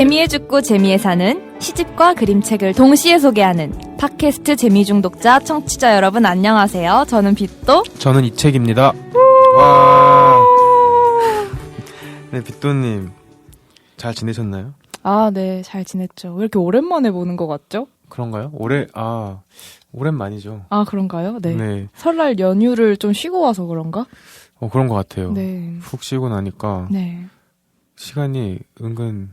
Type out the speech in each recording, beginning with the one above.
재미에 죽고 재미에 사는 시집과 그림책을 동시에 소개하는 팟캐스트 재미중독자 청취자 여러분 안녕하세요. 저는 빗도. 저는 이책입니다. 와. 네, 빗도님 잘 지내셨나요? 아, 네, 잘 지냈죠. 왜 이렇게 오랜만에 보는 것 같죠? 그런가요? 오랜만이죠. 아, 그런가요? 네. 네. 설날 연휴를 좀 쉬고 와서 그런가? 그런 것 같아요. 네. 푹 쉬고 나니까 네. 시간이 은근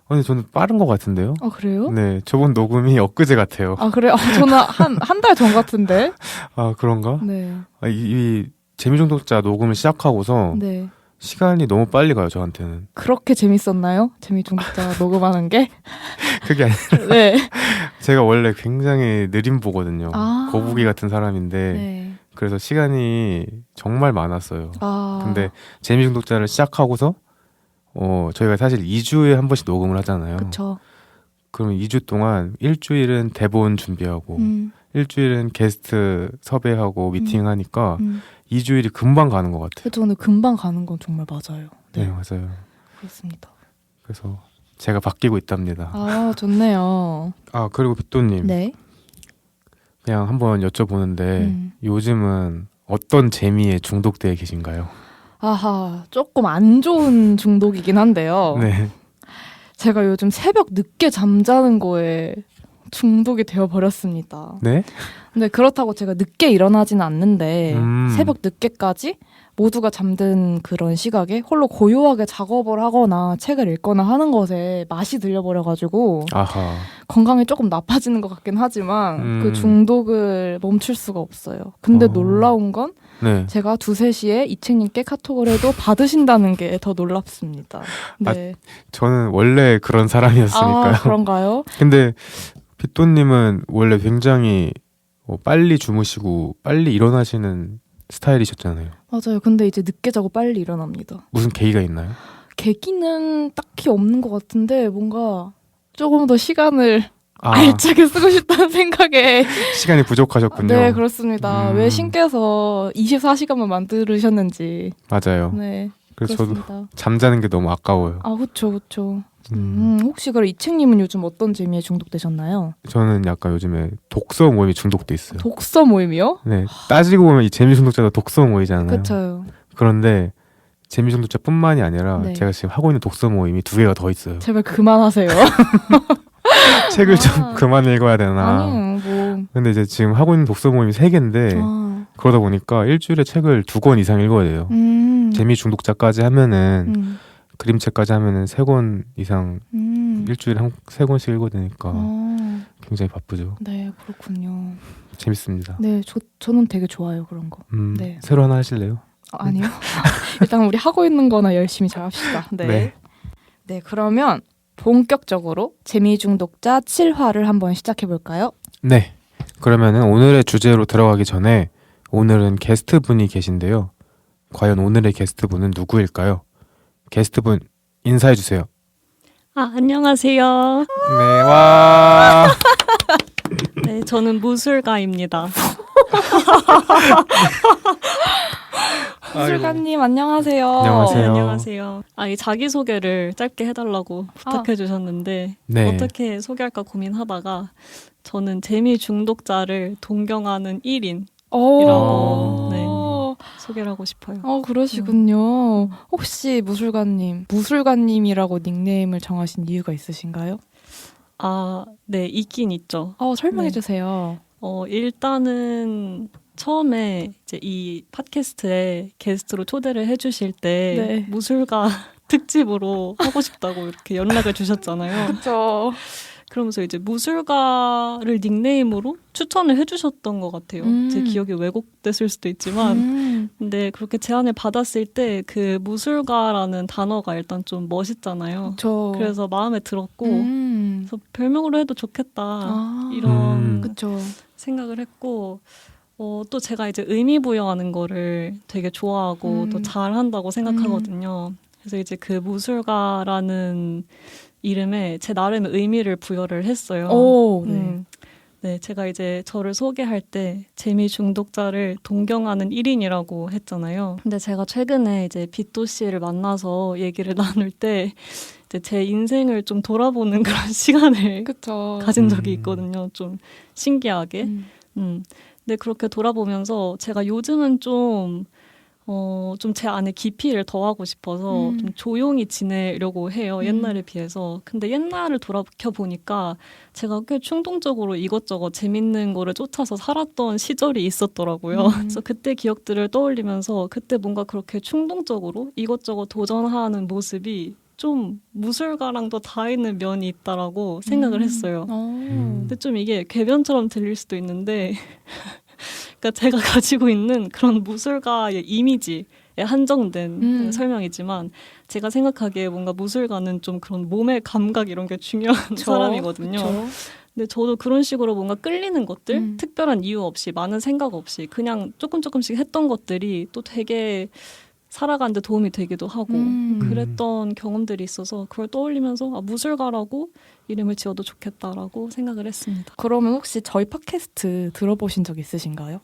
근데 저는 빠른 것 같은데요? 아, 그래요? 네, 저번 녹음이 엊그제 같아요. 아, 그래요? 저는 한 달 전 같은데? 아, 그런가? 네. 이 재미중독자 녹음을 시작하고서 네. 시간이 너무 빨리 가요, 저한테는. 그렇게 재밌었나요? 재미중독자 녹음하는 게? 그게 아니라 네. 제가 원래 굉장히 느림보거든요. 아. 거북이 같은 사람인데 네. 그래서 시간이 정말 많았어요. 아. 근데 재미중독자를 시작하고서 저희가 사실 2주에 한 번씩 녹음을 하잖아요. 그쵸. 그러면 2주 동안 일주일은 대본 준비하고 일주일은 게스트 섭외하고 미팅하니까 2주일이 금방 가는 것 같아요. 그쵸, 근데 금방 가는 건 정말 맞아요. 네, 맞아요. 그렇습니다. 그래서 제가 바뀌고 있답니다. 아, 좋네요. 아, 그리고 빗도님. 네. 그냥 한번 여쭤보는데 요즘은 어떤 재미에 중독되어 계신가요? 아하, 조금 안 좋은 중독이긴 한데요. 네. 제가 요즘 새벽 늦게 잠자는 거에 중독이 되어버렸습니다. 네? 근데 그렇다고 제가 늦게 일어나지는 않는데 새벽 늦게까지 모두가 잠든 그런 시각에 홀로 고요하게 작업을 하거나 책을 읽거나 하는 것에 맛이 들려버려가지고 아하. 건강이 조금 나빠지는 것 같긴 하지만 그 중독을 멈출 수가 없어요. 근데 놀라운 건 네. 제가 2, 3시에 이책님께 카톡을 해도 받으신다는 게 더 놀랍습니다. 네. 저는 원래 그런 사람이었으니까요. 아, 그런가요? 근데 빗도님은 원래 굉장히 빨리 주무시고 빨리 일어나시는 스타일이셨잖아요. 맞아요. 근데 이제 늦게 자고 빨리 일어납니다. 무슨 계기가 있나요? 계기는 딱히 없는 것 같은데 뭔가 조금 더 시간을 알차게 쓰고 싶다는 생각에 시간이 부족하셨군요. 네, 그렇습니다. 왜 신께서 24시간만 만드셨는지. 맞아요. 네, 그래서 그렇습니다. 저도 잠자는 게 너무 아까워요. 아, 그렇죠. 혹시 그럼 이책님은 요즘 어떤 재미에 중독되셨나요? 저는 약간 요즘에 독서 모임에 중독돼 있어요. 독서 모임이요? 네, 따지고 보면 이 재미 중독자도 독서 모이잖아요. 그렇죠. 그런데 재미 중독자뿐만이 아니라 네. 제가 지금 하고 있는 독서 모임이 2개가 더 있어요. 제발 그만하세요. 책을 좀 그만 읽어야 되나. 아니요, 뭐. 근데 이제 지금 하고 있는 독서 모임이 3개인데 그러다 보니까 일주일에 책을 2권 이상 읽어야 돼요. 재미 중독자까지 하면은 그림책까지 하면은 3권 이상 일주일에 3권씩 읽어야 되니까 굉장히 바쁘죠. 네, 그렇군요. 재밌습니다. 네, 저는 되게 좋아요, 그런 거. 네. 새로 하나 하실래요? 아니요. 일단 우리 하고 있는 거나 열심히 잘 합시다. 네. 네. 네, 그러면 본격적으로 재미중독자 7화를 한번 시작해볼까요? 네. 그러면은 오늘의 주제로 들어가기 전에 오늘은 게스트분이 계신데요. 과연 오늘의 게스트분은 누구일까요? 게스트분 인사해주세요. 안녕하세요. 네, 와. 네, 저는 무술가입니다. 무술가님 안녕하세요. 안녕하세요. 네, 안녕하세요. 이 자기소개를 짧게 해달라고 부탁해 주셨는데 네. 어떻게 소개할까 고민하다가 저는 재미 중독자를 동경하는 1인 이라고 소개를 하고 싶어요. 그러시군요. 혹시 무술가님이라고 닉네임을 정하신 이유가 있으신가요? 네, 있긴 있죠. 설명해 주세요. 일단은 처음에 이제 이 팟캐스트에 게스트로 초대를 해주실 때 무술가 특집으로 하고 싶다고 이렇게 연락을 주셨잖아요. 그렇죠. 그러면서 이제 무술가를 닉네임으로 추천을 해주셨던 것 같아요. 제 기억이 왜곡됐을 수도 있지만 근데 그렇게 제안을 받았을 때 그 무술가라는 단어가 일단 좀 멋있잖아요. 그쵸. 그래서 마음에 들었고 그래서 별명으로 해도 좋겠다 이런 생각을 했고 또 제가 이제 의미 부여하는 거를 되게 좋아하고 또 잘한다고 생각하거든요. 그래서 이제 그 무술가라는 이름에 제 나름의 의미를 부여를 했어요. 네, 제가 이제 저를 소개할 때 재미 중독자를 동경하는 1인이라고 했잖아요. 근데 제가 최근에 이제 빗도 씨를 만나서 얘기를 나눌 때 이제 제 인생을 좀 돌아보는 그런 시간을 그쵸. 가진 적이 있거든요. 좀 신기하게. 근데 그렇게 돌아보면서 제가 요즘은 좀 제 안에 깊이를 더하고 싶어서 좀 조용히 지내려고 해요. 옛날에 비해서. 근데 옛날을 돌아보니까 제가 꽤 충동적으로 이것저것 재밌는 거를 쫓아서 살았던 시절이 있었더라고요. 그래서 그때 기억들을 떠올리면서 그때 뭔가 그렇게 충동적으로 이것저것 도전하는 모습이 좀 무술가랑도 다 있는 면이 있다라고 생각을 했어요. 근데 좀 이게 궤변처럼 들릴 수도 있는데 그러니까 제가 가지고 있는 그런 무술가의 이미지에 한정된 설명이지만 제가 생각하기에 뭔가 무술가는 좀 그런 몸의 감각 이런 게 중요한 사람이거든요. 근데 저도 그런 식으로 뭔가 끌리는 것들, 특별한 이유 없이, 많은 생각 없이 그냥 조금씩 했던 것들이 또 되게 살아가는 데 도움이 되기도 하고 그랬던 경험들이 있어서 그걸 떠올리면서 무술가라고 이름을 지어도 좋겠다라고 생각을 했습니다. 그러면 혹시 저희 팟캐스트 들어보신 적 있으신가요?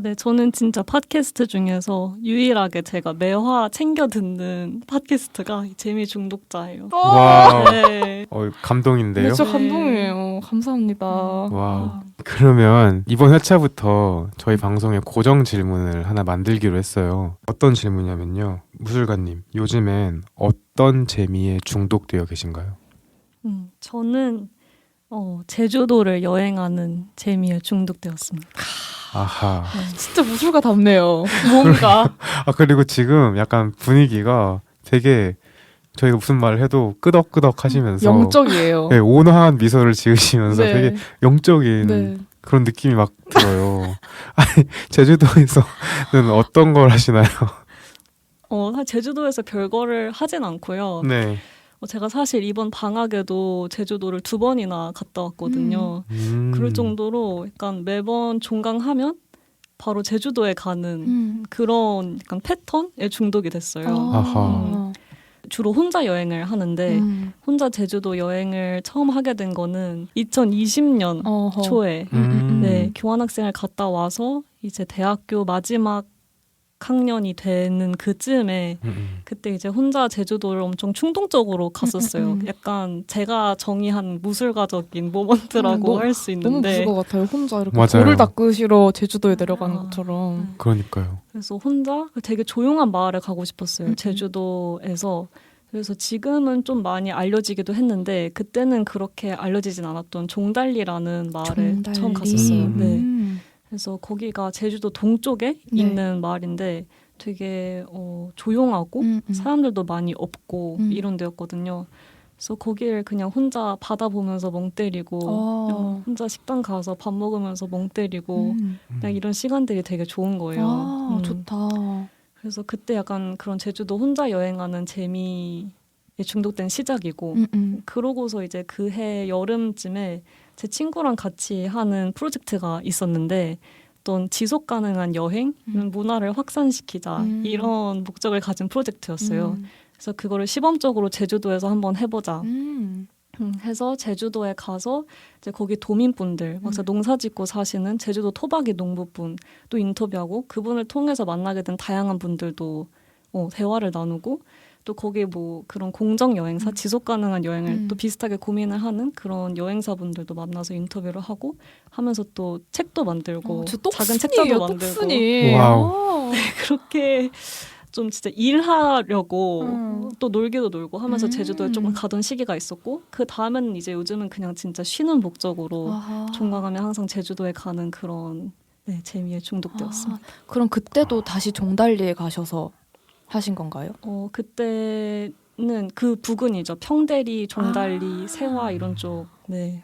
네. 저는 진짜 팟캐스트 중에서 유일하게 제가 매화 챙겨 듣는 팟캐스트가 재미 중독자예요. 와우. 네. 감동인데요? 네, 저 감동이에요. 감사합니다. 와우. 그러면 이번 회차부터 저희 방송에 고정 질문을 하나 만들기로 했어요. 어떤 질문이냐면요. 무술가님, 요즘엔 어떤 재미에 중독되어 계신가요? 저는 제주도를 여행하는 재미에 중독되었습니다. 아하. 진짜 무술가답네요. 뭔가. 그리고 지금 약간 분위기가 되게 저희가 무슨 말을 해도 끄덕끄덕 하시면서 영적이에요. 네, 온화한 미소를 지으시면서 네. 되게 영적인 네. 그런 느낌이 막 들어요. 아니, 제주도에서는 어떤 걸 하시나요? 제주도에서 별거를 하진 않고요. 네. 제가 사실 이번 방학에도 제주도를 2번이나 갔다 왔거든요. 그럴 정도로 약간 매번 종강하면 바로 제주도에 가는 그런 약간 패턴에 중독이 됐어요. 아하. 주로 혼자 여행을 하는데 혼자 제주도 여행을 처음 하게 된 거는 2020년 초에 네, 교환학생을 갔다 와서 이제 대학교 마지막 학년이 되는 그쯤에 그때 이제 혼자 제주도를 엄청 충동적으로 갔었어요. 약간 제가 정의한 무술가적인 모먼트라고 할 수 있는데 너무 무술가 같아요. 혼자 이렇게 맞아요. 돌을 닦으시러 제주도에 내려가는 것처럼. 그러니까요. 그래서 혼자 되게 조용한 마을에 가고 싶었어요. 제주도에서. 그래서 지금은 좀 많이 알려지기도 했는데 그때는 그렇게 알려지진 않았던 종달리라는 마을에 처음 갔었어요. 네. 그래서 거기가 제주도 동쪽에 있는 마을인데 되게 조용하고 사람들도 많이 없고 이런 데였거든요. 그래서 거기를 그냥 혼자 바다 보면서 멍 때리고 혼자 식당 가서 밥 먹으면서 멍 때리고 그냥 이런 시간들이 되게 좋은 거예요. 좋다. 그래서 그때 약간 그런 제주도 혼자 여행하는 재미에 중독된 시작이고 그러고서 이제 그 해 여름쯤에 제 친구랑 같이 하는 프로젝트가 있었는데 어떤 지속 가능한 여행, 문화를 확산시키자 이런 목적을 가진 프로젝트였어요. 그래서 그거를 시범적으로 제주도에서 한번 해보자 해서 제주도에 가서 이제 거기 도민분들, 막 농사 짓고 사시는 제주도 토박이 농부분 또 인터뷰하고 그분을 통해서 만나게 된 다양한 분들도 대화를 나누고 또 거기 뭐 그런 공정 여행사, 지속 가능한 여행을 또 비슷하게 고민을 하는 그런 여행사분들도 만나서 인터뷰를 하고 하면서 또 책도 만들고 작은 책자도 만들고 와우. 네, 그렇게 좀 진짜 일하려고 또 놀기도 놀고 하면서 제주도에 조금 가던 시기가 있었고 그 다음에는 이제 요즘은 그냥 진짜 쉬는 목적으로 종강하면 항상 제주도에 가는 그런 재미에 중독되었습니다. 그럼 그때도 다시 종달리에 가셔서 하신 건가요? 그때는 그 부근이죠. 평대리, 종달리, 세화 이런 쪽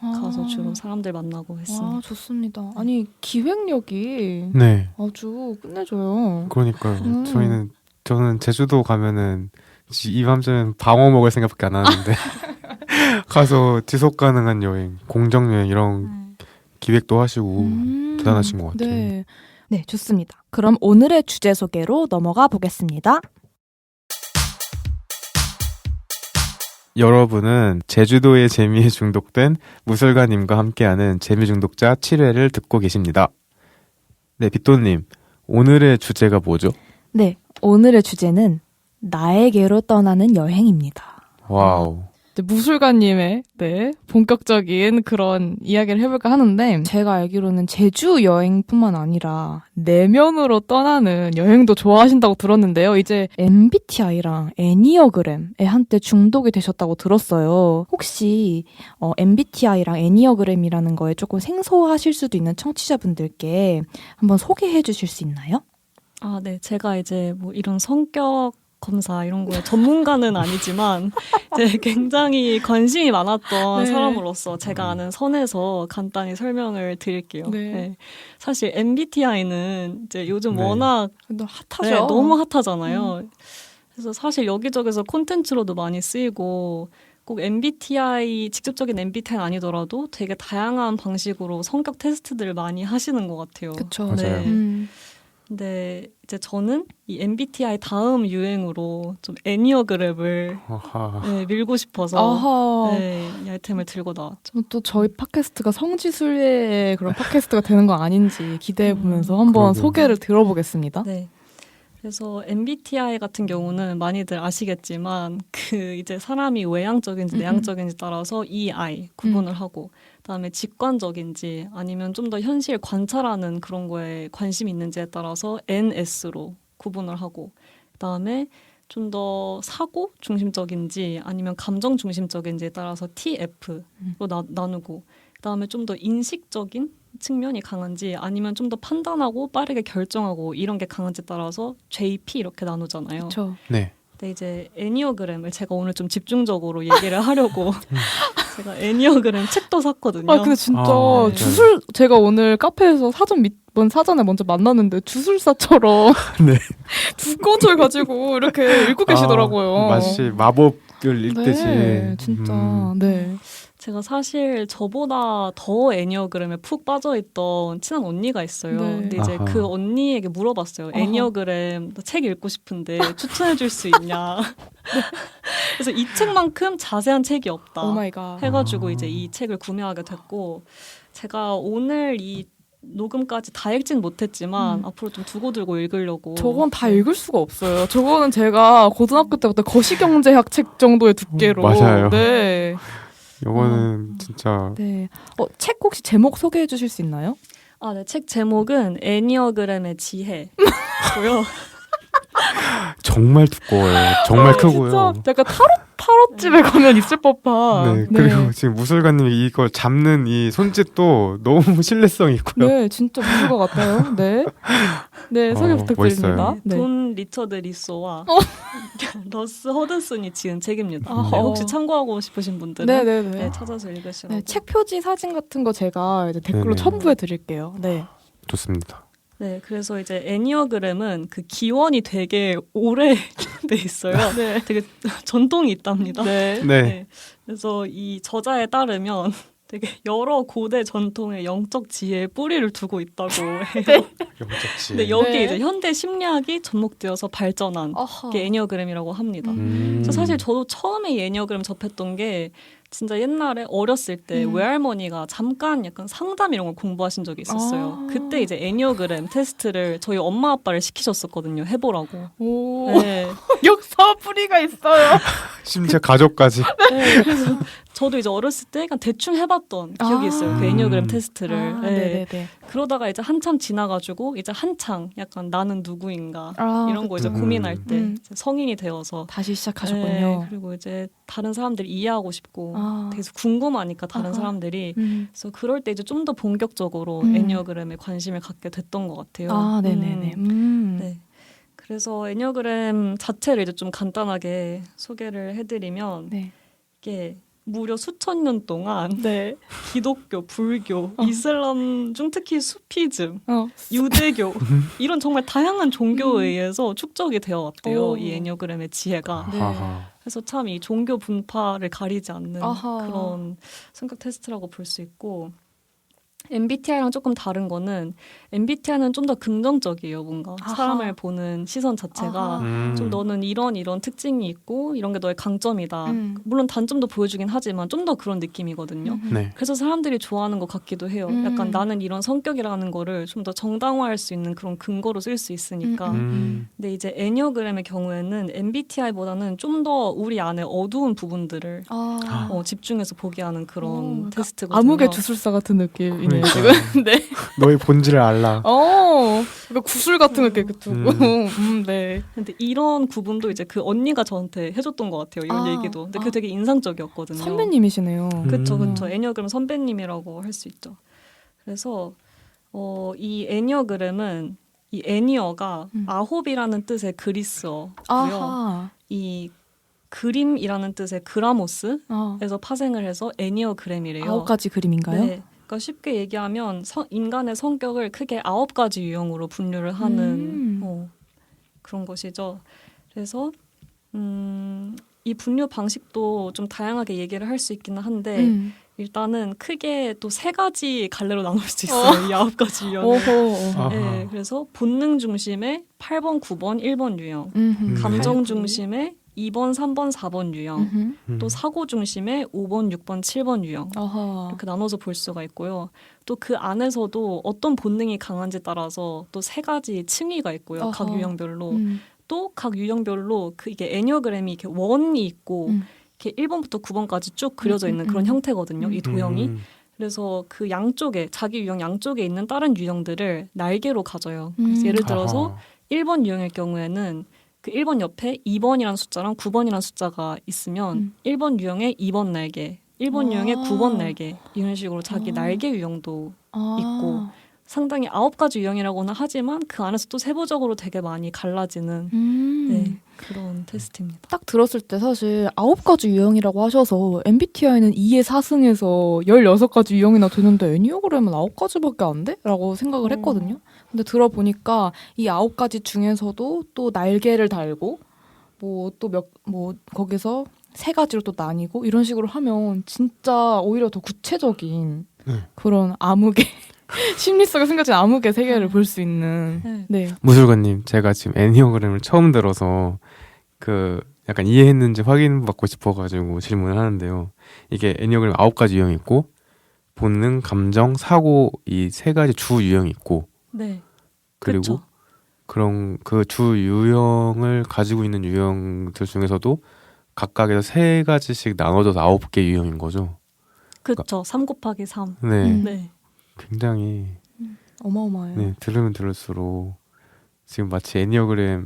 가서 주로 사람들 만나고 했습니다. 좋습니다. 아니 기획력이 아주 끝내줘요. 그러니까요. 저는 제주도 가면은 이맘때는 방어 먹을 생각밖에 안 하는데 가서 지속 가능한 여행, 공정 여행 이런 기획도 하시고 대단하신 것 같아요. 네, 좋습니다. 그럼 오늘의 주제 소개로 넘어가 보겠습니다. 여러분은 제주도의 재미에 중독된 무술가님과 함께하는 재미중독자 7회를 듣고 계십니다. 네, 빗돈님, 오늘의 주제가 뭐죠? 네, 오늘의 주제는 나에게로 떠나는 여행입니다. 와우. 무술가님의 본격적인 그런 이야기를 해볼까 하는데 제가 알기로는 제주 여행뿐만 아니라 내면으로 떠나는 여행도 좋아하신다고 들었는데요. 이제 MBTI랑 애니어그램에 한때 중독이 되셨다고 들었어요. 혹시 MBTI랑 애니어그램이라는 거에 조금 생소하실 수도 있는 청취자분들께 한번 소개해 주실 수 있나요? 아, 네. 제가 이제 뭐 이런 성격 검사 이런 거에 전문가는 아니지만 이제 굉장히 관심이 많았던 사람으로서 제가 아는 선에서 간단히 설명을 드릴게요. 네. 사실 MBTI는 이제 요즘 워낙 핫하죠. 너무 핫하잖아요. 그래서 사실 여기저기서 콘텐츠로도 많이 쓰이고 꼭 MBTI 직접적인 MBTI는 아니더라도 되게 다양한 방식으로 성격 테스트들을 많이 하시는 것 같아요. 그렇죠. 맞아요. 근데 이제 저는 이 MBTI 다음 유행으로 좀 애니어그램을 밀고 싶어서 이 아이템을 들고 나왔죠. 또 저희 팟캐스트가 성지순례의 그런 팟캐스트가 되는 거 아닌지 기대해 보면서 한번 소개를 들어보겠습니다. 네. 그래서 MBTI 같은 경우는 많이들 아시겠지만 그 이제 사람이 외향적인지 내향적인지 따라서 EI 구분을 하고 그다음에 직관적인지 아니면 좀 더 현실 관찰하는 그런 거에 관심이 있는지에 따라서 NS로 구분을 하고 그다음에 좀 더 사고 중심적인지 아니면 감정 중심적인지에 따라서 TF로 나누고 그다음에 좀 더 인식적인 측면이 강한지 아니면 좀 더 판단하고 빠르게 결정하고 이런 게 강한지에 따라서 JP 이렇게 나누잖아요. 그렇죠. 네. 근데 이제 애니어그램을 제가 오늘 좀 집중적으로 얘기를 하려고 제가 애니어그램 책도 샀거든요. 아 근데 진짜 제가 오늘 카페에서 사전에 먼저 만났는데 주술사처럼 두 권을 가지고 이렇게 읽고 계시더라고요. 마치 마법을 읽듯이. 네, 진짜. 네. 제가 사실 저보다 더 애니어그램에 푹 빠져있던 친한 언니가 있어요. 근데 이제 그 언니에게 물어봤어요. 애니어그램 책 읽고 싶은데 추천해줄 수 있냐. 그래서 이 책만큼 자세한 책이 없다. 해가지고 이제 이 책을 구매하게 됐고 제가 오늘 이 녹음까지 다 읽진 못했지만 앞으로 좀 두고두고 읽으려고. 저건 다 읽을 수가 없어요. 저거는 제가 고등학교 때부터 거시경제학 책 정도의 두께로. 맞아요. 네. 요거는 진짜. 네. 책 혹시 제목 소개해 주실 수 있나요? 아, 네. 책 제목은 애니어그램의 지혜고요. 정말 두꺼워요. 정말 크고요. 진짜 약간 타로집에 가면 있을 법한. 네. 그리고 지금 무술가님이 이걸 잡는 이 손짓도 너무 신뢰성이 있고요. 네, 진짜 무술가 같아요. 네. 네, 소개 부탁드립니다. 네. 돈 리처드 리소와 러스 허드슨이 지은 책입니다. 네, 혹시 참고하고 싶으신 분들은 네, 찾아서 읽으시라고. 네, 책 표지 사진 같은 거 제가 이제 댓글로 첨부해 드릴게요. 네. 좋습니다. 네, 그래서 이제 애니어그램은 그 기원이 되게 오래 돼 있어요. 되게 전통이 있답니다. 네. 그래서 이 저자에 따르면 되게 여러 고대 전통의 영적 지혜에 뿌리를 두고 있다고 해요. 영적 지혜. 근데 여기 이제 현대 심리학이 접목되어서 발전한 게 애니어그램이라고 합니다. 그래서 사실 저도 처음에 이 애니어그램 접했던 게 진짜 옛날에 어렸을 때 외할머니가 잠깐 약간 상담 이런 걸 공부하신 적이 있었어요. 그때 이제 애니어그램 테스트를 저희 엄마 아빠를 시키셨었거든요. 해보라고. 네. 역사 뿌리가 있어요. 심지어 가족까지. 네, 그래서 저도 이제 어렸을 때 그냥 대충 해봤던 기억이 있어요. 그 애니어그램 테스트를. 그러다가 이제 한참 지나가지고 이제 한창 약간 나는 누구인가 이런 거 이제 고민할 때 이제 성인이 되어서 다시 시작하셨군요. 그리고 이제 다른 사람들을 이해하고 싶고 되게 궁금하니까 다른 사람들이 그래서 그럴 때 이제 좀 더 본격적으로 애니어그램에 관심을 갖게 됐던 것 같아요. 네. 그래서 애니어그램 자체를 이제 좀 간단하게 소개를 해드리면 이게 무려 수천 년 동안 기독교, 불교, 이슬람 중 특히 수피즘, 유대교 이런 정말 다양한 종교에 의해서 축적이 되어 왔대요. 이 애니어그램의 지혜가. 그래서 참 이 종교 분파를 가리지 않는 그런 성격 테스트라고 볼 수 있고 MBTI랑 조금 다른 거는 MBTI는 좀 더 긍정적이에요. 뭔가 아하. 사람을 보는 시선 자체가 좀 너는 이런 특징이 있고 이런 게 너의 강점이다. 물론 단점도 보여주긴 하지만 좀 더 그런 느낌이거든요. 네. 그래서 사람들이 좋아하는 것 같기도 해요. 약간 나는 이런 성격이라는 거를 좀 더 정당화할 수 있는 그런 근거로 쓸 수 있으니까. 근데 이제 애니어그램의 경우에는 MBTI보다는 좀 더 우리 안에 어두운 부분들을 집중해서 보게 하는 그런 테스트거든요. 암흑의 주술사 같은 느낌이네요, 지금. 네. 너의 본질을 알라. 그러니까 구술 같은 느낌 두고. 네. 근데 이런 구분도 이제 그 언니가 저한테 해줬던 것 같아요. 이런 얘기도. 근데 그게 되게 인상적이었거든요. 선배님이시네요. 그쵸. 애니어그램 선배님이라고 할 수 있죠. 그래서 이 애니어그램은 이 애니어가 아홉이라는 뜻의 그리스어고요. 이 그림이라는 뜻의 그라모스에서 파생을 해서 애니어그램이래요. 9가지 그림인가요? 네. 그러니까 쉽게 얘기하면 인간의 성격을 크게 9가지 유형으로 분류를 하는 그런 것이죠. 그래서 이 분류 방식도 좀 다양하게 얘기를 할 수 있기는 한데 일단은 크게 또 3가지 갈래로 나눌 수 있어요. 이 9가지 유형을. 네, 그래서 본능 중심의 8번, 9번, 1번 유형, 감정 중심의 2번, 3번, 4번 유형, 또 사고 중심의 5번, 6번, 7번 유형 이렇게 나눠서 볼 수가 있고요. 또 그 안에서도 어떤 본능이 강한지 따라서 또 3가지 층위가 있고요. 각 유형별로. 또 각 유형별로 이게 애니어그램이 이렇게 원이 있고 이렇게 1번부터 9번까지 쭉 그려져 있는 그런 형태거든요. 이 도형이. 그래서 그 양쪽에 자기 유형 양쪽에 있는 다른 유형들을 날개로 가져요. 그래서 예를 들어서 1번 유형일 경우에는 그 1번 옆에 2번이라는 숫자랑 9번이라는 숫자가 있으면 1번 유형의 2번 날개, 1번 유형의 9번 날개 이런 식으로 자기 날개 유형도 있고 상당히 9가지 유형이라고는 하지만 그 안에서 또 세부적으로 되게 많이 갈라지는 네, 그런 테스트입니다. 딱 들었을 때 사실 9가지 유형이라고 하셔서 MBTI는 2의 4승에서 16가지 유형이나 되는데 애니어그램은 9가지밖에 안 돼? 라고 생각을 했거든요. 근데 들어보니까 이 9가지 중에서도 또 날개를 달고 거기서 3가지로 또 나뉘고 이런 식으로 하면 진짜 오히려 더 구체적인 그런 암흑의 심리 속에 숨겨진 암흑의 세계를 볼 수 있는. 네. 무술관님, 제가 지금 애니어그램을 처음 들어서 약간 이해했는지 확인받고 싶어가지고 질문을 하는데요. 이게 애니어그램 9가지 유형이 있고 본능, 감정, 사고 이 3가지 주 유형이 있고 네. 그리고 그쵸. 그런 그 주 유형을 가지고 있는 유형들 중에서도 각각에서 3가지씩 나눠져서 9개 유형인 거죠. 그렇죠. 3 곱하기 3. 네. 네. 굉장히 어마어마해요. 네, 들으면 들을수록 지금 마치 애니어그램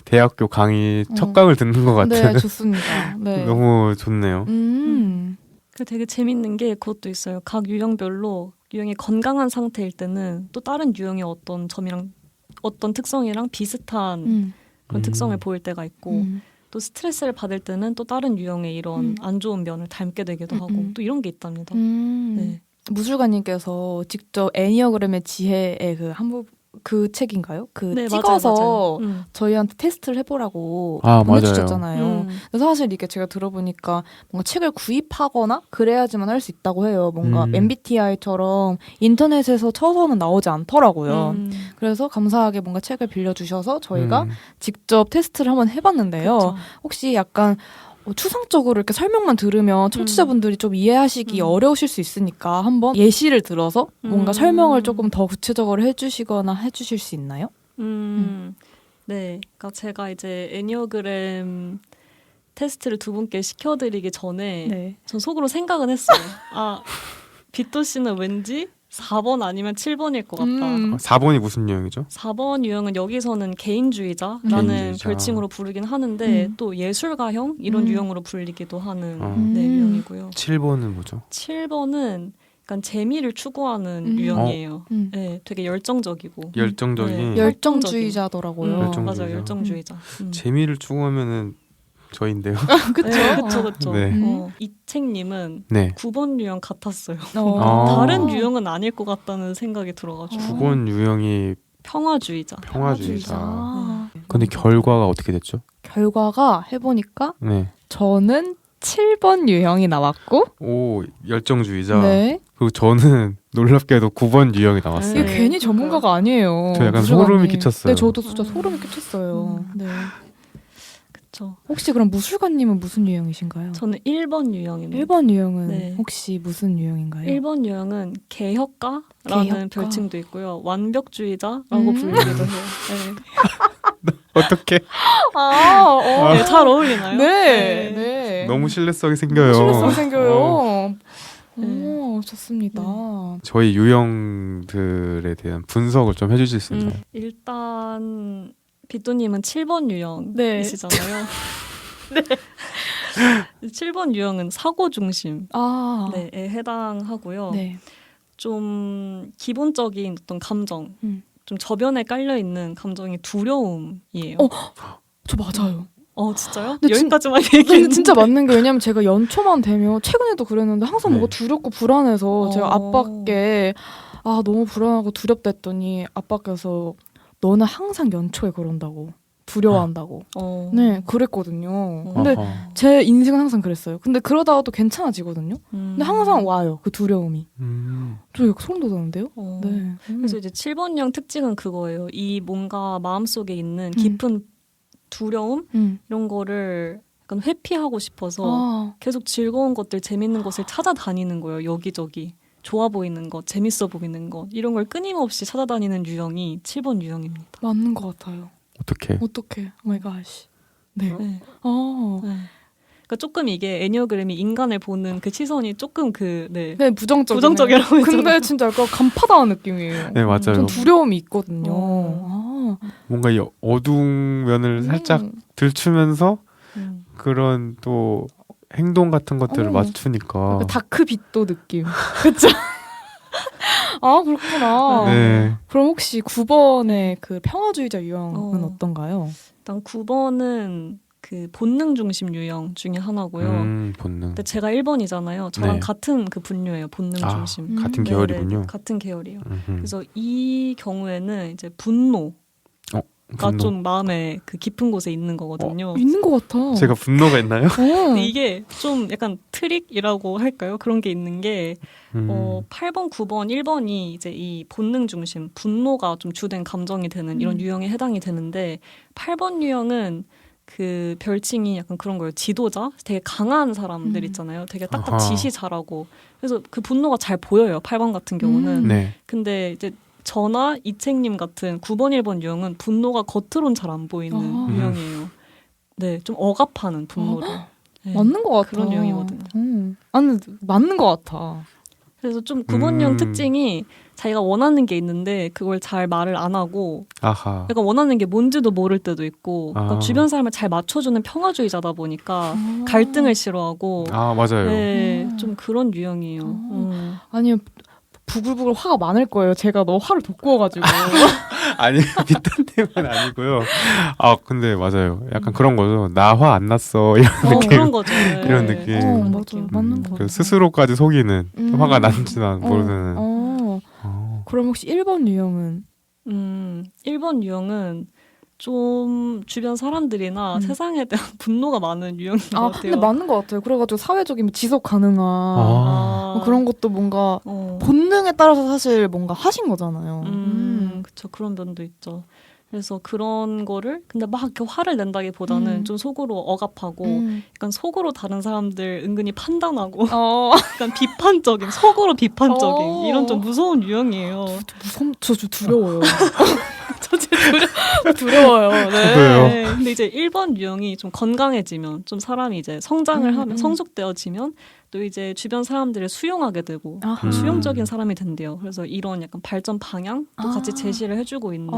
대학교 강의 첫 강을 듣는 것 같은. 네, 좋습니다. 네. 너무 좋네요. 그 되게 재밌는 게 그것도 있어요. 각 유형별로 유형이 건강한 상태일 때는 또 다른 유형의 어떤 점이랑 어떤 특성이랑 비슷한 그런 특성을 보일 때가 있고 또 스트레스를 받을 때는 또 다른 유형의 이런 안 좋은 면을 닮게 되기도 하고 또 이런 게 있답니다. 네. 무술가님께서 직접 애니어그램의 지혜의 그 책인가요? 네, 찍어서 맞아요. 저희한테 테스트를 해보라고 맞아요. 보내주셨잖아요. 근데 사실 이게 제가 들어보니까 뭔가 책을 구입하거나 그래야지만 할 수 있다고 해요. 뭔가 MBTI처럼 인터넷에서 쳐서는 나오지 않더라고요. 그래서 감사하게 뭔가 책을 빌려주셔서 저희가 직접 테스트를 한번 해봤는데요. 그쵸. 혹시 약간 추상적으로 이렇게 설명만 들으면 청취자분들이 좀 이해하시기 어려우실 수 있으니까 한번 예시를 들어서 뭔가 설명을 조금 더 구체적으로 해주시거나 해주실 수 있나요? 네, 그러니까 제가 이제 애니어그램 테스트를 2분께 시켜드리기 전에 전 속으로 생각은 했어요. 빗도 씨는 왠지 4번 아니면 7번일 것 같다. 4번이 무슨 유형이죠? 4번 유형은 여기서는 개인주의자라는 별칭으로 부르긴 하는데 또 예술가형 이런 유형으로 불리기도 하는 네, 유형이고요. 7번은 뭐죠? 7번은 약간 재미를 추구하는 유형이에요. 네, 되게 열정적이고. 열정적인. 열정주의자더라고요. 열정주의자. 맞아요, 열정주의자. 재미를 추구하면은 저인데요. 그쵸. 네. 이책님은 네. 9번 유형 같았어요. 다른 다른 유형은 아닐 것 같다는 생각이 들어가지고. 9번 유형이 평화주의자. 근데 결과가 어떻게 됐죠? 결과가 해보니까 네. 저는 7번 유형이 나왔고 오, 열정주의자. 네. 그리고 저는 놀랍게도 9번 유형이 나왔어요. 이게 괜히 전문가가 아니에요. 저 약간 무술관이. 소름이 끼쳤어요. 네, 저도 진짜 소름이 끼쳤어요. 네. 그쵸. 혹시 그럼 무술관님은 무슨 유형이신가요? 저는 1번 유형입니다. 1번 유형은 네. 혹시 무슨 유형인가요? 1번 유형은 개혁가라는 개혁가. 별칭도 있고요. 완벽주의자라고 불리기도 해요. 네. 어떻게? 네, 잘 어울리나요? 네. 네. 너무 신뢰성이 생겨요. 신뢰성 생겨요. 오, 좋습니다. 저희 유형들에 대한 분석을 좀 해주실 수 있나요? 일단 비또님은 7번 유형이시잖아요. 네. 7번 유형은 사고 중심에 네. 해당하고요. 네. 좀 기본적인 어떤 감정, 좀 저변에 깔려 있는 감정이 두려움이에요. 저 맞아요. 진짜요? 근데 여기까지만 근데 얘기했는데. 진짜 맞는 게 왜냐면 제가 연초만 되면 최근에도 그랬는데 항상 네. 뭔가 두렵고 불안해서 제가 아빠께 너무 불안하고 두렵다 했더니 아빠께서 너는 항상 연초에 그런다고 두려워한다고 네 그랬거든요. 근데 제 인생은 항상 그랬어요. 근데 그러다가 또 괜찮아지거든요. 근데 항상 와요 그 두려움이. 저 이거 소름 돋았는데요. 네. 그래서 이제 7번 유형 특징은 그거예요. 이 뭔가 마음속에 있는 깊은 두려움 이런 거를 약간 회피하고 싶어서 계속 즐거운 것들, 재밌는 것을 찾아다니는 거예요. 여기저기. 좋아 보이는 것, 재밌어 보이는 것 이런 걸 끊임없이 찾아다니는 유형이 7번 유형입니다. 맞는 것 같아요. 어떻게? 오 마이 갓. 네. 네. 그러니까 조금 이게 애니어그램이 인간을 보는 그 시선이 조금 네 부정적이라고 했잖아요. 근데 진짜 약간 간파당한 느낌이에요. 네 맞아요. 좀 두려움이 있거든요. 뭔가 이 어두운 면을 살짝 들추면서 그런 또 행동 같은 것들을 맞추니까 다크빛도 느낌. 그렇죠? 그렇구나. 네. 그럼 혹시 9번의 그 평화주의자 유형은 어떤가요? 일단 9번은 그 본능 중심 유형 중에 하나고요. 본능. 근데 제가 1번이잖아요. 저랑 네. 같은 그 분류예요. 본능 중심. 같은 계열이군요. 같은 계열이에요. 그래서 이 경우에는 이제 분노가 좀 마음에 그 깊은 곳에 있는 거거든요. 있는 것 같아. 제가 분노가 있나요? 근데 이게 좀 약간 트릭이라고 할까요? 그런 게 있는 게 8번, 9번, 1번이 이제 이 본능 중심, 분노가 좀 주된 감정이 되는 이런 유형에 해당이 되는데 8번 유형은 그 별칭이 약간 그런 거예요. 지도자? 되게 강한 사람들 있잖아요. 되게 딱딱 지시 잘하고. 그래서 그 분노가 잘 보여요. 8번 같은 경우는. 네. 근데 이제 저나 이책님 같은 9번, 1번 유형은 분노가 겉으론 잘 안 보이는 유형이에요. 네, 좀 억압하는 분노를. 네, 맞는 것 같아. 그런 유형이거든요. 아니, 맞는 것 같아. 그래서 좀 9번 유형 특징이 자기가 원하는 게 있는데 그걸 잘 말을 안 하고 약간 원하는 게 뭔지도 모를 때도 있고 그러니까 주변 사람을 잘 맞춰주는 평화주의자다 보니까 갈등을 싫어하고 맞아요. 네, 좀 그런 유형이에요. 아니요. 부글부글 화가 많을 거예요. 제가 너무 화를 돋구어가지고. 아니 비탄님은 아니고요. 근데 맞아요. 약간 그런 거죠. 나 화 안 났어 이런 느낌. 그런 거죠. 네. 이런 느낌. 맞아, 맞는 거. 스스로까지 속이는 화가 났는지 모르는. 그럼 혹시 1번 유형은? 1번 유형은 좀 주변 사람들이나 세상에 대한 분노가 많은 유형인 것 같아요. 근데 맞는 것 같아요. 그래가지고 사회적인 지속 가능한 그런 것도 뭔가 본능에 따라서 사실 뭔가 하신 거잖아요. 그렇죠. 그런 면도 있죠. 그래서 그런 거를 근데 막 이렇게 화를 낸다기보다는 좀 속으로 억압하고 약간 속으로 다른 사람들 은근히 판단하고 약간 비판적인 속으로 비판적인 이런 좀 무서운 유형이에요. 저 두려워요. 저 두려워요. 네. 근데 이제 1번 유형이 좀 건강해지면 좀 사람이 이제 성장을 하면 성숙되어지면 또 이제 주변 사람들을 수용하게 되고 수용적인 사람이 된대요. 그래서 이런 약간 발전 방향도 같이 제시를 해주고 있는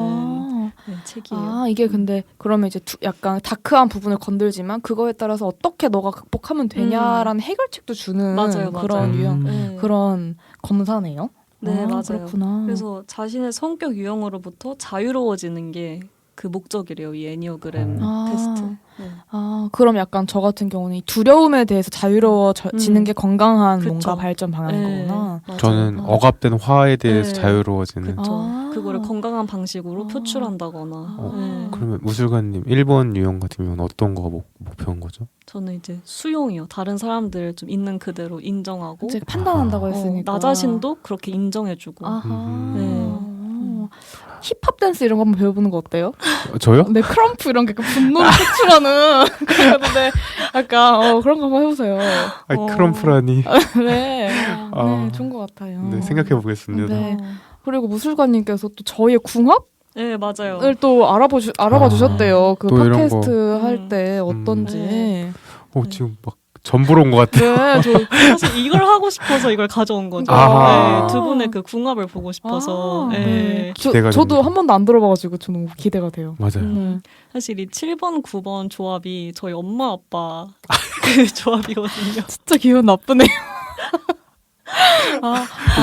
책이에요. 이게 근데 그러면 이제 약간 다크한 부분을 건들지만 그거에 따라서 어떻게 너가 극복하면 되냐라는 해결책도 주는 그런 유형, 그런 검사네요. 네, 맞아요. 그렇구나. 그래서 자신의 성격 유형으로부터 자유로워지는 게 그 목적이래요. 이 애니어그램 테스트. 네. 그럼 약간 저 같은 경우는 이 두려움에 대해서 자유로워지는 게 건강한 그쵸. 뭔가 발전 방향인 거구나. 맞아요. 저는 억압된 화에 대해서 자유로워지는. 그거를 건강한 방식으로 표출한다거나. 그러면 무술가님 1번 유형 같은 경우는 어떤 거가 목표인 거죠? 저는 이제 수용이요. 다른 사람들 좀 있는 그대로 인정하고 제가 판단한다고 했으니까 나 자신도 그렇게 인정해주고. 힙합 댄스 이런 거 한번 배워보는 거 어때요? 저요? 네, 크럼프 이런 게 분노를 표출하는 그런데 약간 그런 거 한번 해보세요. 크럼프라니. 네, 좋은 것 같아요. 네, 생각해 보겠습니다. 네. 그리고 무술가님께서 또 저희의 궁합? 네, 맞아요. 을 또 알아봐 주셨대요. 그 또 팟캐스트 할 때 어떤지. 지금 막 전보러 온 것 같아요. 네, 저 사실 이걸 하고 싶어서 이걸 가져온 거죠. 아. 네, 두 분의 그 궁합을 보고 싶어서. 네. 저도 한 번도 안 들어봐가지고 저 너무 기대가 돼요. 맞아요. 사실 이 7번, 9번 조합이 저희 엄마 아빠 그 조합이거든요. 진짜 기분 나쁘네요.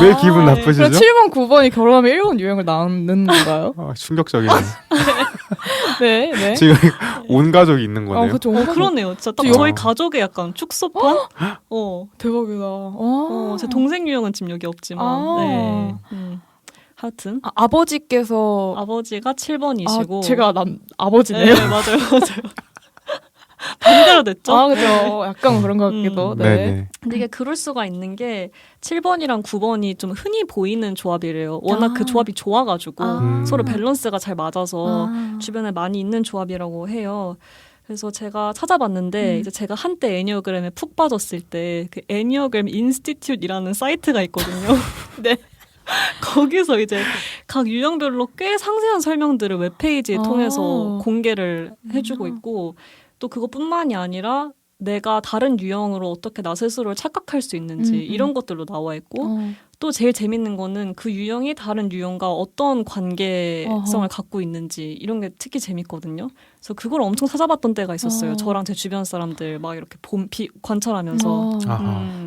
왜 기분 나쁘시죠? 그럼 7번, 9번이 결혼하면 1번 유형을 낳는 건가요? 충격적이네요. 네, 네. 지금 온 가족이 있는 거네요. 그쵸, 그러네요. 진짜 딱 저희 가족의 약간 축소판? 대박이다. 제 동생 유형은 지금 여기 없지만. 네. 하여튼. 아버지께서. 아버지가 7번이시고. 제가 아버지네요. 네, 맞아요. 반대로 됐죠? 그죠. 약간 그런 것 같기도. 네. 근데 이게 그럴 수가 있는 게 7번이랑 9번이 좀 흔히 보이는 조합이래요. 워낙 그 조합이 좋아가지고 서로 밸런스가 잘 맞아서 주변에 많이 있는 조합이라고 해요. 그래서 제가 찾아봤는데 이제 제가 한때 애니어그램에 푹 빠졌을 때 그 애니어그램 인스티튜트이라는 사이트가 있거든요. 네. 거기서 이제 각 유형별로 꽤 상세한 설명들을 웹페이지에 통해서 공개를 해주고 있고 또 그것뿐만이 아니라 내가 다른 유형으로 어떻게 나 스스로를 착각할 수 있는지 이런 것들로 나와 있고 또 제일 재밌는 거는 그 유형이 다른 유형과 어떤 관계성을 갖고 있는지 이런 게 특히 재밌거든요. 그래서 그걸 엄청 찾아봤던 때가 있었어요. 저랑 제 주변 사람들 막 이렇게 관찰하면서.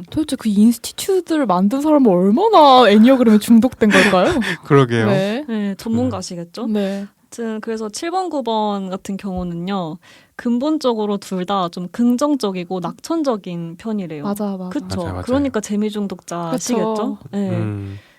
도대체 그 인스티튜트를 만든 사람은 얼마나 애니어그램에 중독된 걸까요? 그러게요. 네, 전문가시겠죠? 네. 아무튼 그래서 7번, 9번 같은 경우는요. 근본적으로 둘 다 좀 긍정적이고 낙천적인 편이래요. 맞아. 그쵸. 맞아요. 그러니까 재미중독자시겠죠? 네.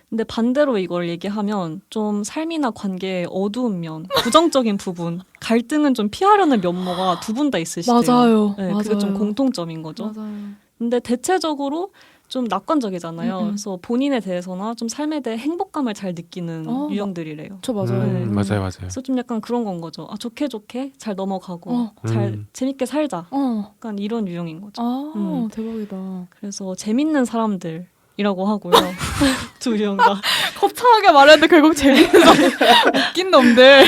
근데 반대로 이걸 얘기하면 좀 삶이나 관계의 어두운 면, 부정적인 부분, 갈등은 좀 피하려는 면모가 두 분 다 있으시대요. 맞아요. 네, 그게 좀 공통점인 거죠. 맞아요. 근데 대체적으로 좀 낙관적이잖아요. 그래서 본인에 대해서나 좀 삶에 대해 행복감을 잘 느끼는 유형들이래요. 저 맞아요. 맞아요. 그래서 좀 약간 그런 건 거죠. 좋게 잘 넘어가고 잘 재밌게 살자. 약간 이런 유형인 거죠. 대박이다. 그래서 재밌는 사람들이라고 하고요. 두 유형 다. 거창하게 말했는데 결국 재밌는 웃긴 놈들.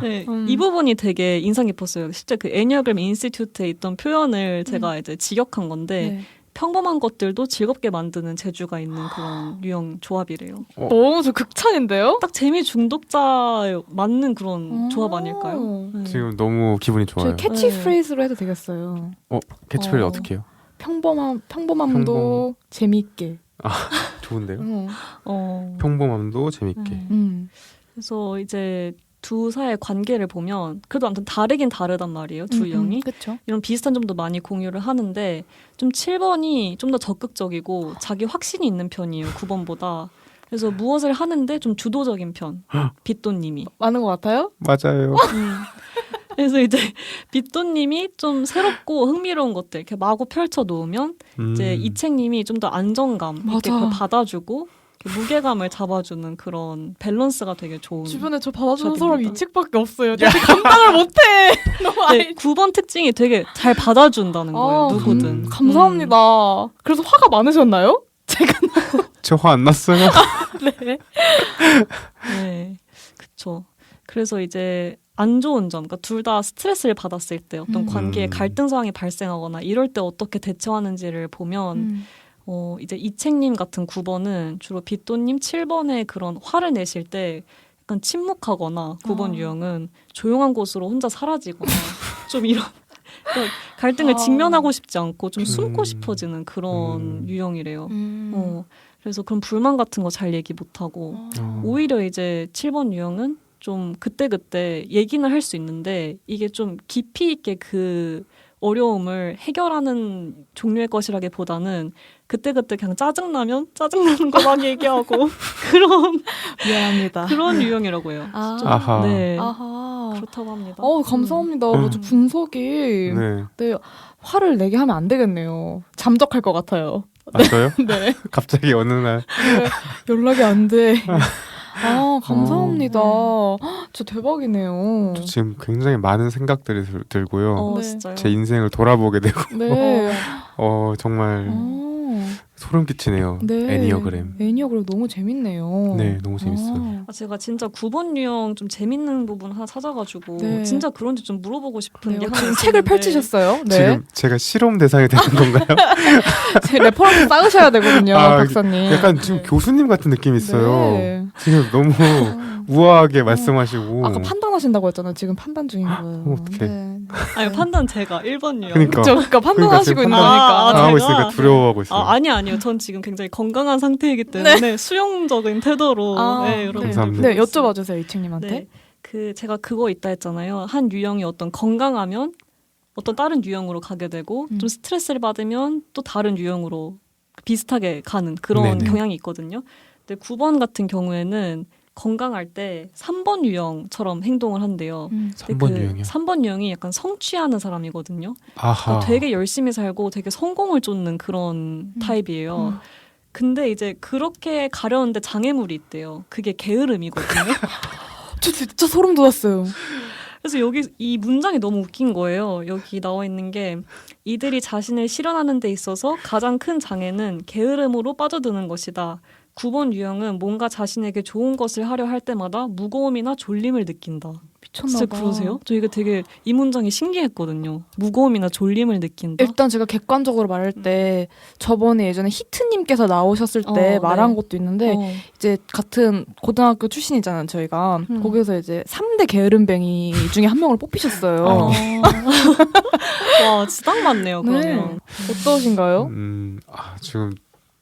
네, 이 부분이 되게 인상 깊었어요. 실제 그 애니어그램 인스티튜트에 있던 표현을 제가 이제 직역한 건데 평범한 것들도 즐겁게 만드는 재주가 있는 그런 유형 조합이래요. 너무 저 극찬인데요? 딱 재미 중독자에 맞는 그런 조합 아닐까요? 지금 너무 기분이 좋아요. 캐치프레이즈로 해도 되겠어요. 캐치프레이즈 어떻게 해요? 평범함도 재미있게. 좋은데요? 평범함도 재밌게. 그래서 이제 두 사이의 관계를 보면 그래도 아무튼 다르긴 다르단 말이에요. 두 유형이. 그쵸. 이런 비슷한 점도 많이 공유를 하는데 좀 7번이 좀 더 적극적이고 자기 확신이 있는 편이에요. 9번보다. 그래서 무엇을 하는데 좀 주도적인 편. 빗돈님이. 많은 것 같아요? 맞아요. 그래서 이제 빗돈님이 좀 새롭고 흥미로운 것들 이렇게 마구 펼쳐 놓으면 이제 이책님이 좀 더 안정감 있게 그걸 받아주고 무게감을 잡아주는 그런 밸런스가 되게 좋은. 주변에 저 받아주는 사람이 이 책밖에 없어요. 나 감당을 못해. 너무 네, 9번 특징이 되게 잘 받아준다는 거예요. 누구든. 감사합니다. 그래서 화가 많으셨나요? 제가 저 화 안 났어요. 네. 네, 그렇죠. 그래서 이제 안 좋은 점, 그러니까 둘 다 스트레스를 받았을 때 어떤 관계에 갈등 상황이 발생하거나 이럴 때 어떻게 대처하는지를 보면 이제 이책님 같은 9번은 주로 빗돈님 7번의 그런 화를 내실 때 약간 침묵하거나 9번 유형은 조용한 곳으로 혼자 사라지거나 좀 이런 그러니까 갈등을 직면하고 싶지 않고 좀 숨고 싶어지는 그런 유형이래요. 그래서 그런 불만 같은 거 잘 얘기 못하고 오히려 이제 7번 유형은 좀 그때그때 얘기는 할 수 있는데 이게 좀 깊이 있게 그 어려움을 해결하는 종류의 것이라기보다는 그때그때 그냥 짜증나면 짜증나는 거 막 얘기하고 그런 미안합니다. 그런 유형이라고 해요. 아하. 네. 아하. 그렇다고 합니다. 감사합니다. 아주 분석이. 네. 화를 내게 하면 안 되겠네요. 잠적할 것 같아요. 아, 저요? 네. 갑자기 어느 날 네, 연락이 안 돼. 감사합니다. 진짜 대박이네요. 저 지금 굉장히 많은 생각들이 들고요. 네. 진짜요? 제 인생을 돌아보게 되고 네. 정말 소름 끼치네요. 네. 애니어그램. 애니어그램 너무 재밌네요. 네, 너무 재밌어요. 제가 진짜 9번 유형 좀 재밌는 부분 하나 찾아가지고 네. 진짜 그런지 좀 물어보고 싶은 게 하나 지금 있었는데 책을 펼치셨어요? 네. 지금 제가 실험 대상이 되는 건가요? 제 레퍼런스 쌓으셔야 되거든요, 박사님. 약간 지금 교수님 같은 느낌이 있어요. 네. 지금 너무 우아하게 말씀하시고. 아까 판단하신다고 했잖아요. 지금 판단 중인 거예요. 어떡해. 네. 아니 판단 제가 1번 유형. 그러니까 판단하시고 있는 거니까. 당하고 있으니까 두려워하고 있어요. 아니요. 전 지금 굉장히 건강한 상태이기 때문에 수용적인 태도로 여러분. 감사합니다. 네, 여쭤봐 주세요, 이층님한테. 네. 제가 그거 있다 했잖아요. 한 유형이 어떤 건강하면 어떤 다른 유형으로 가게 되고 좀 스트레스를 받으면 또 다른 유형으로 비슷하게 가는 그런 네네. 경향이 있거든요. 근데 9번 같은 경우에는 건강할 때 3번 유형처럼 행동을 한대요. 3번 유형이요? 3번 유형이 약간 성취하는 사람이거든요. 아하. 되게 열심히 살고 되게 성공을 쫓는 그런 타입이에요. 근데 이제 그렇게 가려는데 장애물이 있대요. 그게 게으름이거든요. 저 진짜 소름 돋았어요. 그래서 여기 이 문장이 너무 웃긴 거예요. 여기 나와 있는 게 이들이 자신을 실현하는 데 있어서 가장 큰 장애는 게으름으로 빠져드는 것이다. 9번 유형은 뭔가 자신에게 좋은 것을 하려 할 때마다 무거움이나 졸림을 느낀다. 미쳤나 봐. 진짜 그러세요? 저 이게 되게 이 문장이 신기했거든요. 무거움이나 졸림을 느낀다. 일단 제가 객관적으로 말할 때 저번에 예전에 히트님께서 나오셨을 때 말한 것도 있는데 이제 같은 고등학교 출신이잖아요, 저희가. 거기서 이제 3대 게으름뱅이 중에 한 명을 뽑히셨어요. 와, 진짜 딱 맞네요, 그러면. 네. 어떠신가요? 지금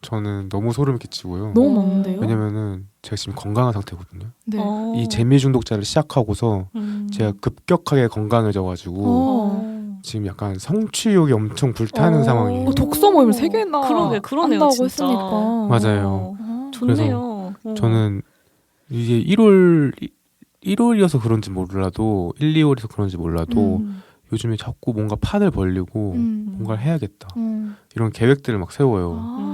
저는 너무 소름 끼치고요. 너무 많은데요? 왜냐면은 제가 지금 건강한 상태거든요. 네. 이 재미 중독자를 시작하고서 제가 급격하게 건강해져가지고 지금 약간 성취욕이 엄청 불타는 상황이에요. 독서 모임을 3개나 그러네요, 한다고 진짜. 했으니까. 맞아요. 좋네요. 저는 이게 1월이어서 그런지 몰라도 1, 2월에서 그런지 몰라도 요즘에 자꾸 뭔가 판을 벌리고 뭔가를 해야겠다. 이런 계획들을 막 세워요.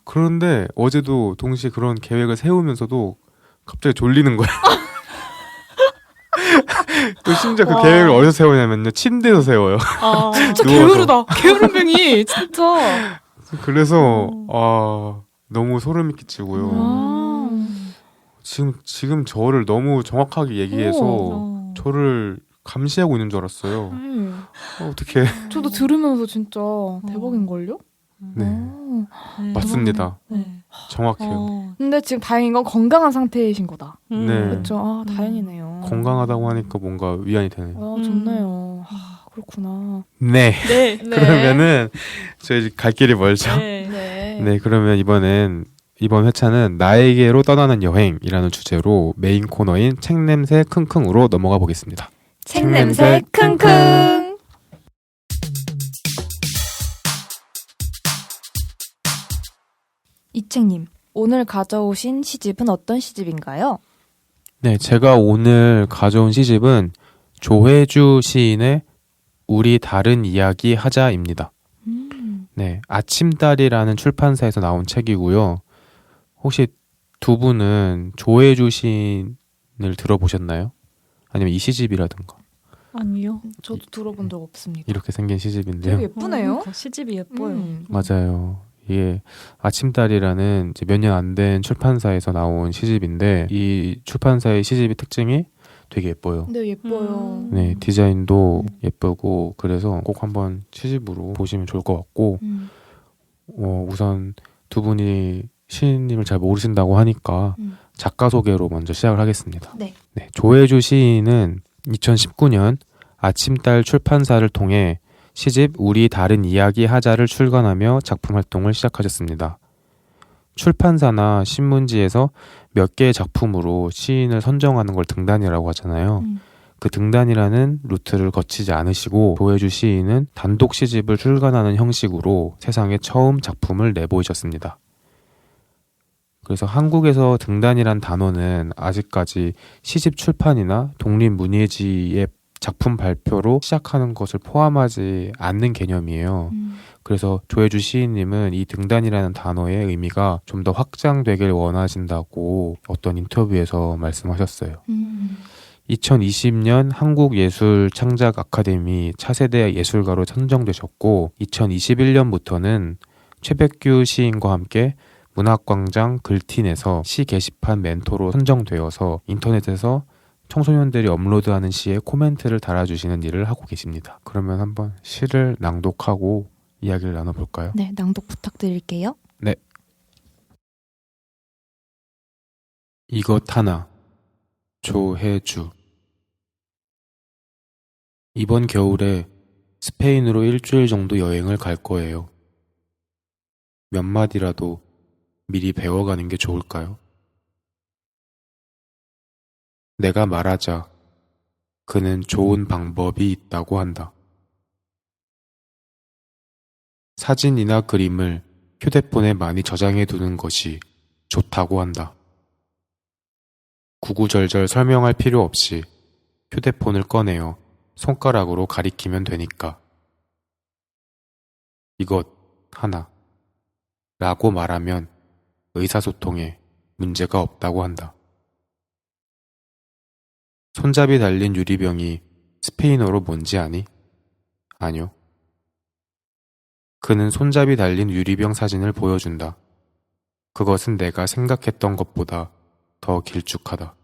그런데 어제도 동시에 그런 계획을 세우면서도 갑자기 졸리는 거예요. 또 심지어 그 계획을 어디서 세우냐면요. 침대에서 세워요. 진짜 게으르다. 게으름뱅이 진짜. 그래서 너무 소름이 끼치고요. 지금 저를 너무 정확하게 얘기해서 저를 감시하고 있는 줄 알았어요. 어떡해. 저도 들으면서 진짜 대박인걸요? 네. 맞습니다. 정확해요. 근데 지금 다행인 건 건강한 상태이신 거다. 네. 그렇죠. 다행이네요. 건강하다고 하니까 뭔가 위안이 되네요. 좋네요. 그렇구나. 네. 그러면은 저희 갈 길이 멀죠. 네. 그러면 이번 회차는 나에게로 떠나는 여행이라는 주제로 메인 코너인 책냄새 킁킁으로 넘어가 보겠습니다. 책냄새 킁킁. 이책님, 오늘 가져오신 시집은 어떤 시집인가요? 네, 제가 오늘 가져온 시집은 조혜주 시인의 우리 다른 이야기 하자입니다. 네, 아침달이라는 출판사에서 나온 책이고요. 혹시 두 분은 조혜주 시인을 들어보셨나요? 아니면 이 시집이라든가? 아니요. 저도 들어본 적 없습니다. 이렇게 생긴 시집인데요. 되게 예쁘네요. 시집이 예뻐요. 맞아요. 이게 아침달이라는 몇 년 안 된 출판사에서 나온 시집인데 이 출판사의 시집의 특징이 되게 예뻐요. 네, 예뻐요. 네, 디자인도 예쁘고 그래서 꼭 한번 시집으로 보시면 좋을 것 같고 우선 두 분이 시인님을 잘 모르신다고 하니까 작가 소개로 먼저 시작을 하겠습니다. 네. 조혜주 시인은 2019년 아침달 출판사를 통해 시집 우리 다른 이야기 하자를 출간하며 작품 활동을 시작하셨습니다. 출판사나 신문지에서 몇 개의 작품으로 시인을 선정하는 걸 등단이라고 하잖아요. 그 등단이라는 루트를 거치지 않으시고 조혜주 시인은 단독 시집을 출간하는 형식으로 세상에 처음 작품을 내보이셨습니다. 그래서 한국에서 등단이란 단어는 아직까지 시집 출판이나 독립문예지의 작품 발표로 시작하는 것을 포함하지 않는 개념이에요. 그래서 조혜주 시인님은 이 등단이라는 단어의 의미가 좀 더 확장되길 원하신다고 어떤 인터뷰에서 말씀하셨어요. 2020년 한국예술창작 아카데미 차세대 예술가로 선정되셨고 2021년부터는 최백규 시인과 함께 문학광장 글틴에서 시 게시판 멘토로 선정되어서 인터넷에서 청소년들이 업로드하는 시에 코멘트를 달아주시는 일을 하고 계십니다. 그러면 한번 시를 낭독하고 이야기를 나눠볼까요? 네, 낭독 부탁드릴게요. 네. 이것 하나. 조혜주. 이번 겨울에 스페인으로 일주일 정도 여행을 갈 거예요. 몇 마디라도 미리 배워가는 게 좋을까요? 내가 말하자 그는 좋은 방법이 있다고 한다. 사진이나 그림을 휴대폰에 많이 저장해 두는 것이 좋다고 한다. 구구절절 설명할 필요 없이 휴대폰을 꺼내어 손가락으로 가리키면 되니까. 이것 하나 라고 말하면 의사소통에 문제가 없다고 한다. 손잡이 달린 유리병이 스페인어로 뭔지 아니? 아니요. 그는 손잡이 달린 유리병 사진을 보여준다. 그것은 내가 생각했던 것보다 더 길쭉하다.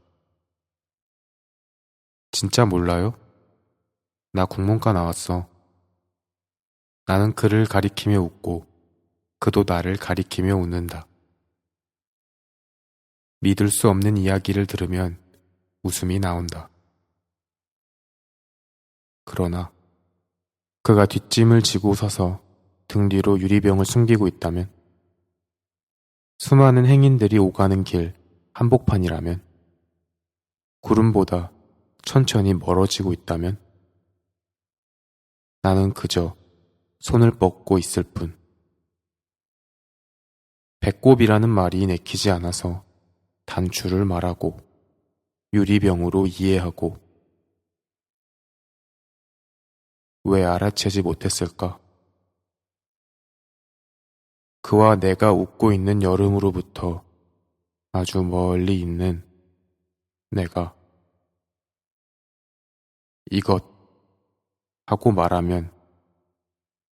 진짜 몰라요? 나 국문과 나왔어. 나는 그를 가리키며 웃고 그도 나를 가리키며 웃는다. 믿을 수 없는 이야기를 들으면 웃음이 나온다. 그러나 그가 뒷짐을 지고 서서 등 뒤로 유리병을 숨기고 있다면, 수많은 행인들이 오가는 길 한복판이라면, 구름보다 천천히 멀어지고 있다면, 나는 그저 손을 뻗고 있을 뿐. 배꼽이라는 말이 내키지 않아서 단추를 말하고 유리병으로 이해하고 왜 알아채지 못했을까? 그와 내가 웃고 있는 여름으로부터 아주 멀리 있는 내가 이것 하고 말하면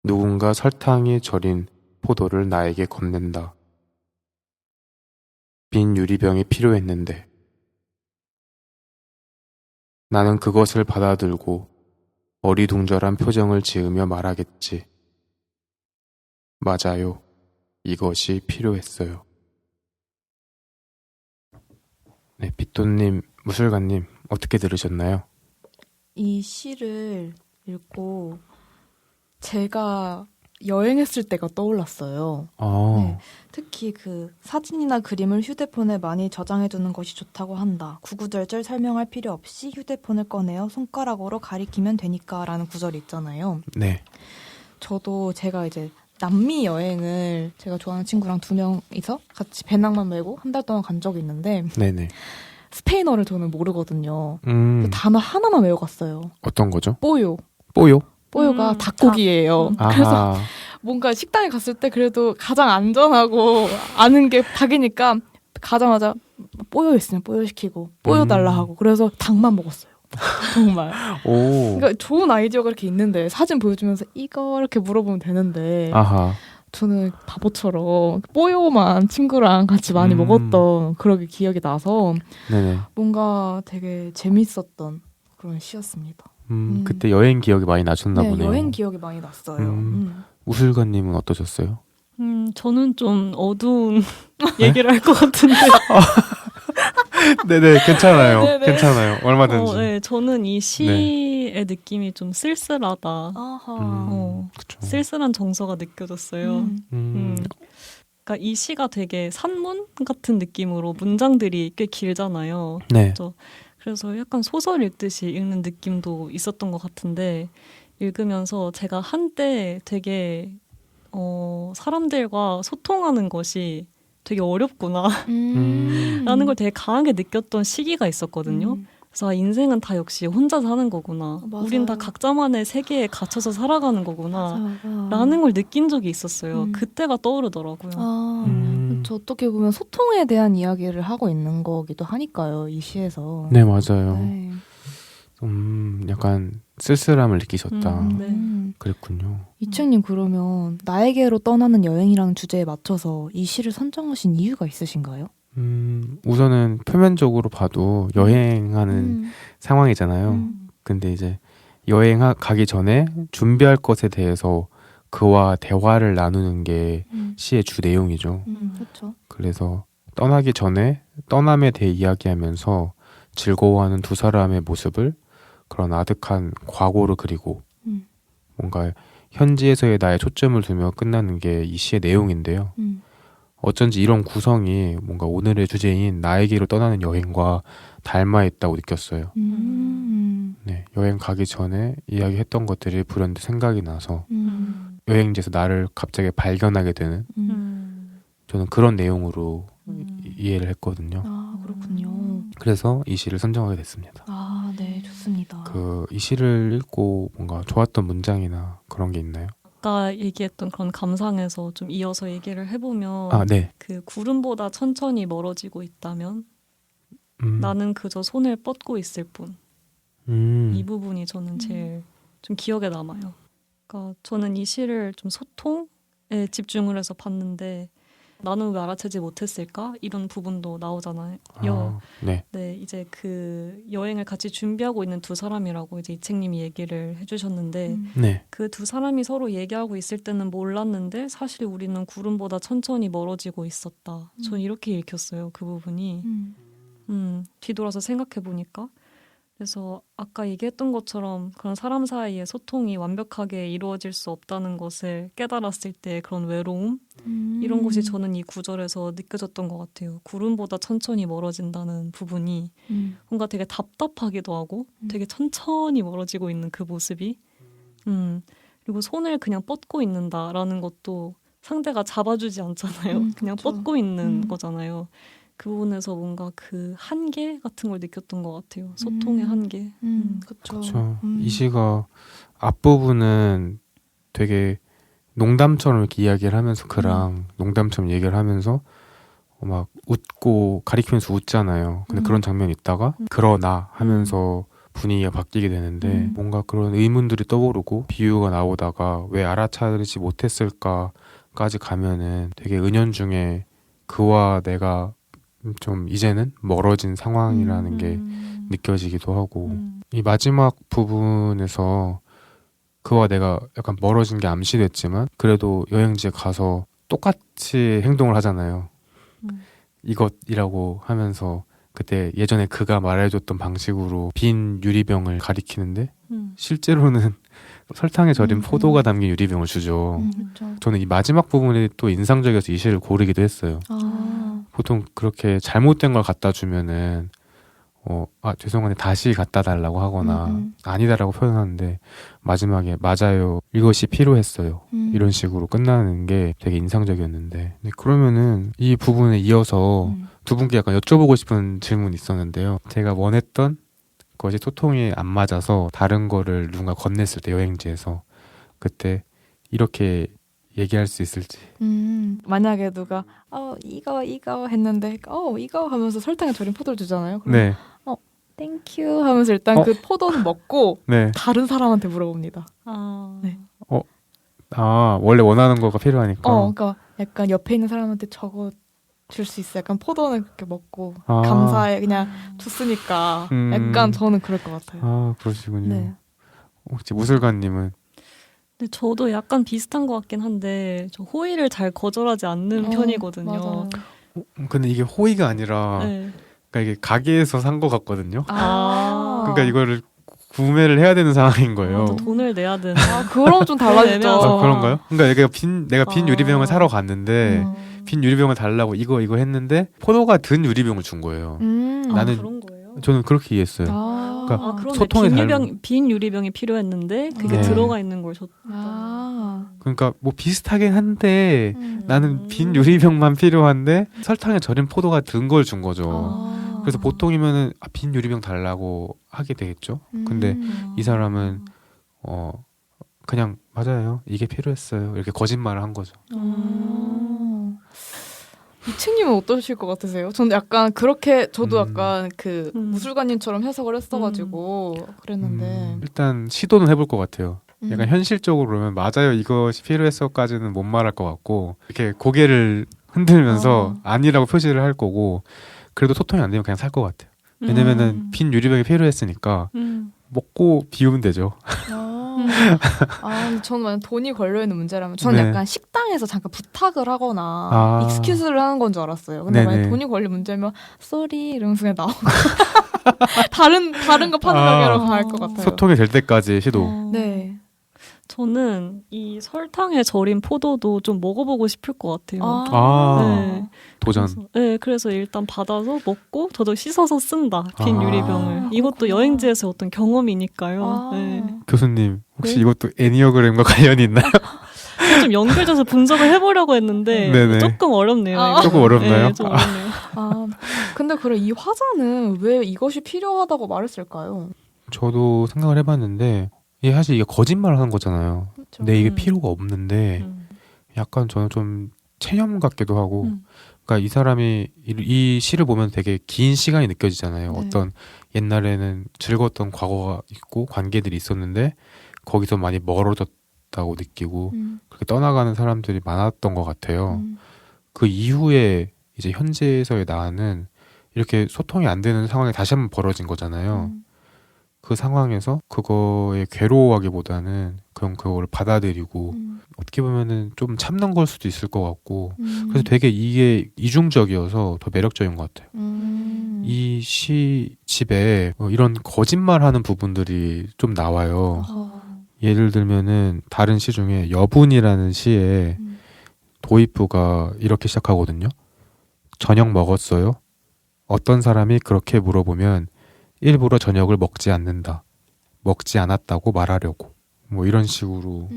누군가 설탕에 절인 포도를 나에게 건넨다. 빈 유리병이 필요했는데 나는 그것을 받아들고 어리둥절한 표정을 지으며 말하겠지. 맞아요. 이것이 필요했어요. 네, 빗돈님, 무술가님, 어떻게 들으셨나요? 이 시를 읽고 제가 여행했을 때가 떠올랐어요. 네, 특히 그 사진이나 그림을 휴대폰에 많이 저장해두는 것이 좋다고 한다. 구구절절 설명할 필요 없이 휴대폰을 꺼내어 손가락으로 가리키면 되니까 라는 구절이 있잖아요. 네. 저도 제가 이제 남미 여행을 제가 좋아하는 친구랑 2명이서 같이 배낭만 메고 한 달 동안 간 적이 있는데 네네. 스페인어를 저는 모르거든요. 그 단어 하나만 외워갔어요. 어떤 거죠? 뽀요. 뽀요? 뽀요가 닭고기예요. 그래서 뭔가 식당에 갔을 때 그래도 가장 안전하고 아는 게 닭이니까 가자마자 뽀요 있으면 뽀요 시키고 뽀요 달라 하고 그래서 닭만 먹었어요. 정말. 오. 그러니까 좋은 아이디어가 이렇게 있는데 사진 보여주면서 이거 이렇게 물어보면 되는데 저는 바보처럼 뽀요만 친구랑 같이 많이 먹었던 그러게 기억이 나서 네네. 뭔가 되게 재밌었던 그런 시였습니다. 그때 여행 기억이 많이 나셨나 네, 보네요. 여행 기억이 많이 났어요. 우술가님은 어떠셨어요? 저는 좀 어두운 얘기를 할 것 같은데. 네네, 괜찮아요. 네네. 괜찮아요. 얼마든지. 네, 저는 이 시의 느낌이 좀 쓸쓸하다. 아하. 그쵸. 쓸쓸한 정서가 느껴졌어요. 그러니까 이 시가 되게 산문 같은 느낌으로 문장들이 꽤 길잖아요. 네. 그래서 약간 소설 읽듯이 읽는 느낌도 있었던 것 같은데 읽으면서 제가 한때 되게 사람들과 소통하는 것이 되게 어렵구나 라는 걸 되게 강하게 느꼈던 시기가 있었거든요. 그래서 인생은 다 역시 혼자 사는 거구나. 맞아요. 우린 다 각자만의 세계에 갇혀서 살아가는 거구나. 맞아요. 라는 걸 느낀 적이 있었어요. 그때가 떠오르더라고요. 그렇죠. 어떻게 보면 소통에 대한 이야기를 하고 있는 거기도 하니까요. 이 시에서. 네, 맞아요. 네. 약간 쓸쓸함을 느끼셨다. 네. 그랬군요. 이채님 그러면 나에게로 떠나는 여행이라는 주제에 맞춰서 이 시를 선정하신 이유가 있으신가요? 우선은 표면적으로 봐도 여행하는 상황이잖아요. 근데 이제 여행 가기 전에 준비할 것에 대해서 그와 대화를 나누는 게 시의 주 내용이죠. 그렇죠. 그래서 떠나기 전에 떠남에 대해 이야기하면서 즐거워하는 두 사람의 모습을 그런 아득한 과거로 그리고 뭔가 현지에서의 나의 초점을 두며 끝나는 게 이 시의 내용인데요. 어쩐지 이런 구성이 뭔가 오늘의 주제인 나에게로 떠나는 여행과 닮아 있다고 느꼈어요. 네, 여행 가기 전에 이야기했던 것들이 불현듯 생각이 나서 여행지에서 나를 갑자기 발견하게 되는 저는 그런 내용으로 이해를 했거든요. 아, 그렇군요. 그래서 이 시를 선정하게 됐습니다. 아, 네, 좋습니다. 이 시를 읽고 뭔가 좋았던 문장이나 그런 게 있나요? 아까 얘기했던 그런 감상에서 좀 이어서 얘기를 해보면 네. 그 구름보다 천천히 멀어지고 있다면 나는 그저 손을 뻗고 있을 뿐. 이 부분이 저는 제일 좀 기억에 남아요. 그러니까 저는 이 시를 좀 소통에 집중을 해서 봤는데 나는 왜 알아채지 못했을까? 이런 부분도 나오잖아요. 네. 네, 이제 그 여행을 같이 준비하고 있는 두 사람이라고 이제 이책님이 얘기를 해주셨는데 네. 그 두 사람이 서로 얘기하고 있을 때는 몰랐는데 사실 우리는 구름보다 천천히 멀어지고 있었다. 전 이렇게 읽혔어요. 그 부분이. 뒤돌아서 생각해 보니까. 그래서 아까 얘기했던 것처럼 그런 사람 사이의 소통이 완벽하게 이루어질 수 없다는 것을 깨달았을 때 그런 외로움 이런 것이 저는 이 구절에서 느껴졌던 것 같아요. 구름보다 천천히 멀어진다는 부분이 뭔가 되게 답답하기도 하고 되게 천천히 멀어지고 있는 그 모습이 그리고 손을 그냥 뻗고 있는다라는 것도 상대가 잡아주지 않잖아요. 그냥 그쵸. 뻗고 있는 거잖아요. 그 부분에서 뭔가 그 한계 같은 걸 느꼈던 것 같아요. 소통의 한계. 그렇죠. 이 시가 앞부분은 되게 농담처럼 이렇게 이야기를 하면서 그랑 농담처럼 얘기를 하면서 막 웃고 가리키면서 웃잖아요. 근데 그런 장면이 있다가 그러나 하면서 분위기가 바뀌게 되는데 뭔가 그런 의문들이 떠오르고 비유가 나오다가 왜 알아차리지 못했을까까지 가면은 되게 은연중에 그와 내가 좀 이제는 멀어진 상황이라는 게 느껴지기도 하고 이 마지막 부분에서 그와 내가 약간 멀어진 게 암시됐지만 그래도 여행지에 가서 똑같이 행동을 하잖아요. 이것이라고 하면서 그때 예전에 그가 말해줬던 방식으로 빈 유리병을 가리키는데 실제로는 설탕에 절인 포도가 담긴 유리병을 주죠. 그렇죠. 저는 이 마지막 부분이 또 인상적이어서 이 시를 고르기도 했어요. 보통 그렇게 잘못된 걸 갖다 주면은 죄송한데 다시 갖다 달라고 하거나 아니다라고 표현하는데 마지막에 맞아요. 이것이 필요했어요. 이런 식으로 끝나는 게 되게 인상적이었는데 그러면은 이 부분에 이어서 두 분께 약간 여쭤보고 싶은 질문이 있었는데요. 제가 원했던 것이 소통이 안 맞아서 다른 거를 누군가 건넸을 때 여행지에서 그때 이렇게 얘기할 수 있을지. 만약에 누가 이거 했는데 이거 하면서 설탕에 절인 포도를 주잖아요. 그럼 네. 땡큐 하면서 일단 그 포도는 먹고 네. 다른 사람한테 물어봅니다. 네. 원래 원하는 거가 필요하니까. 그러니까 약간 옆에 있는 사람한테 적어 줄 수 있어. 약간 포도는 그렇게 먹고 감사해 그냥 줬으니까. 약간 저는 그럴 것 같아요. 그러시군요. 네. 혹시 무술가님은? 근데 저도 약간 비슷한 것 같긴 한데 저 호의를 잘 거절하지 않는 편이거든요. 맞아요. 근데 이게 호의가 아니라 네. 그러니까 이게 가게에서 산 것 같거든요. 그러니까 이거를 구매를 해야 되는 상황인 거예요. 또 돈을 내야 되는. 그럼 좀 달라지죠. 애매하죠. 그런가요? 그러니까 내가 빈 유리병을 사러 갔는데 빈 유리병을 달라고 이거 했는데 포도가 든 유리병을 준 거예요. 나는 그런 거예요? 저는 그렇게 이해했어요. 그러니까 소통이 빈 유리병이 필요했는데 그게 들어가 있는 걸 줬다. 그러니까 뭐 비슷하긴 한데 나는 빈 유리병만 필요한데 설탕에 절인 포도가 든 걸 준 거죠. 그래서 보통이면은 빈 유리병 달라고 하게 되겠죠. 근데 이 사람은 그냥 맞아요. 이게 필요했어요. 이렇게 거짓말을 한 거죠. 이책님은 어떠실 것 같으세요? 저는 약간 그렇게 저도 약간 그 무술가님처럼 해석을 했어가지고 그랬는데 일단 시도는 해볼 것 같아요. 약간 현실적으로 그러면 맞아요. 이것이 필요했어까지는 못 말할 것 같고 이렇게 고개를 흔들면서 아니라고 표시를 할 거고 그래도 소통이 안 되면 그냥 살 것 같아요. 왜냐면은 빈 유리병이 필요했으니까 먹고 비우면 되죠. 저는 만약 돈이 걸려있는 문제라면 저는 약간 식당에서 잠깐 부탁을 하거나 익스큐즈를 하는 건 줄 알았어요. 근데 만약 돈이 걸린 문제면 쏘리 이러면서 그냥 나오고 다른 거 파는 가게로 갈 것 같아요. 소통이 될 때까지 시도. 네. 저는 이 설탕에 절인 포도도 좀 먹어보고 싶을 것 같아요. 네. 도전. 그래서 일단 받아서 먹고 저도 씻어서 쓴다. 빈 유리병을. 이것도 여행지에서 어떤 경험이니까요. 교수님 혹시 이것도 애니어그램과 관련이 있나요? 좀 연결돼서 분석을 해보려고 했는데 조금 어렵네요. 조금 어렵나요? 좀 어렵네요. 근데 그래 이 화자는 왜 이것이 필요하다고 말했을까요? 저도 생각을 해봤는데 사실 이게 거짓말을 하는 거잖아요. 그렇죠. 근데 이게 필요가 없는데 약간 저는 좀 체념 같기도 하고 그러니까 이 사람이 이 시를 보면 되게 긴 시간이 느껴지잖아요. 어떤 옛날에는 즐거웠던 과거가 있고 관계들이 있었는데 거기서 많이 멀어졌다고 느끼고 그렇게 떠나가는 사람들이 많았던 것 같아요. 그 이후에 이제 현재에서의 나는 이렇게 소통이 안 되는 상황이 다시 한번 벌어진 거잖아요. 그 상황에서 그거에 괴로워하기보다는 그냥 그거를 받아들이고 어떻게 보면은 좀 참는 걸 수도 있을 것 같고 그래서 되게 이게 이중적이어서 더 매력적인 것 같아요. 이 시집에 이런 거짓말하는 부분들이 좀 나와요. 예를 들면은 다른 시 중에 여분이라는 시에 도입부가 이렇게 시작하거든요. 저녁 먹었어요? 어떤 사람이 그렇게 물어보면 일부러 저녁을 먹지 않는다. 먹지 않았다고 말하려고. 뭐 이런 식으로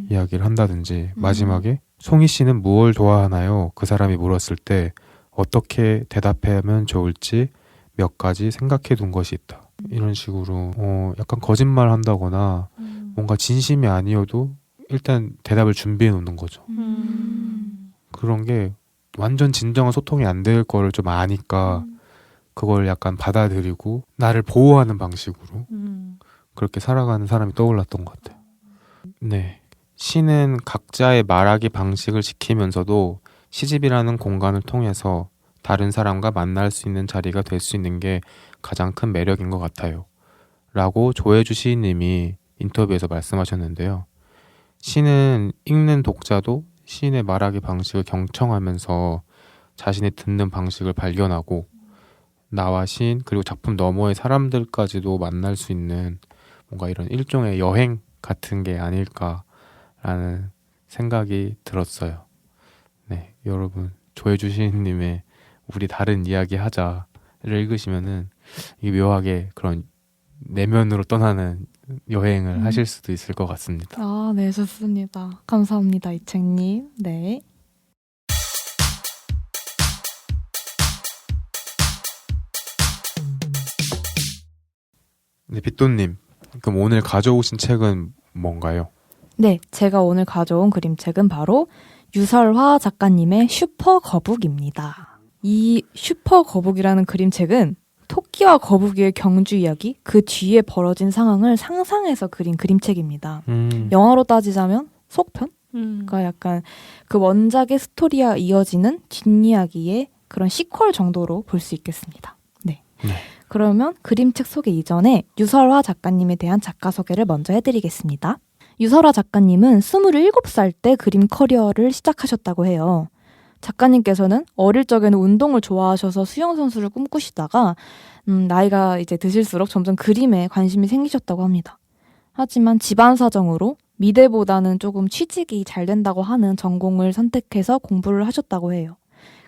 이야기를 한다든지 마지막에 송이 씨는 무엇을 좋아하나요? 그 사람이 물었을 때 어떻게 대답하면 좋을지 몇 가지 생각해 둔 것이 있다. 이런 식으로 약간 거짓말 한다거나 뭔가 진심이 아니어도 일단 대답을 준비해 놓는 거죠. 그런 게 완전 진정한 소통이 안 될 거를 좀 아니까 그걸 약간 받아들이고 나를 보호하는 방식으로 그렇게 살아가는 사람이 떠올랐던 것 같아요. 네, 시는 각자의 말하기 방식을 지키면서도 시집이라는 공간을 통해서 다른 사람과 만날 수 있는 자리가 될 수 있는 게 가장 큰 매력인 것 같아요. 라고 조혜주 시인님이 인터뷰에서 말씀하셨는데요. 시는 읽는 독자도 시인의 말하기 방식을 경청하면서 자신이 듣는 방식을 발견하고 나와 시인 그리고 작품 너머의 사람들까지도 만날 수 있는 뭔가 이런 일종의 여행 같은 게 아닐까라는 생각이 들었어요. 네, 여러분 조혜주 시인님의 우리 다른 이야기 하자를 읽으시면은 이게 묘하게 그런 내면으로 떠나는 여행을 하실 수도 있을 것 같습니다. 네, 좋습니다. 감사합니다, 이책님. 네. 네, 빗돈님, 그럼 오늘 가져오신 책은 뭔가요? 네, 제가 오늘 가져온 그림책은 바로 유설화 작가님의 슈퍼거북입니다. 이 슈퍼거북이라는 그림책은 토끼와 거북이의 경주 이야기, 그 뒤에 벌어진 상황을 상상해서 그린 그림책입니다. 영화로 따지자면 속편? 그러니까 약간 그 원작의 스토리와 이어지는 뒷이야기의 그런 시퀄 정도로 볼 수 있겠습니다. 네. 그러면 그림책 소개 이전에 유설화 작가님에 대한 작가 소개를 먼저 해드리겠습니다. 유설화 작가님은 27살 때 그림 커리어를 시작하셨다고 해요. 작가님께서는 어릴 적에는 운동을 좋아하셔서 수영선수를 꿈꾸시다가 나이가 이제 드실수록 점점 그림에 관심이 생기셨다고 합니다. 하지만 집안 사정으로 미대보다는 조금 취직이 잘 된다고 하는 전공을 선택해서 공부를 하셨다고 해요.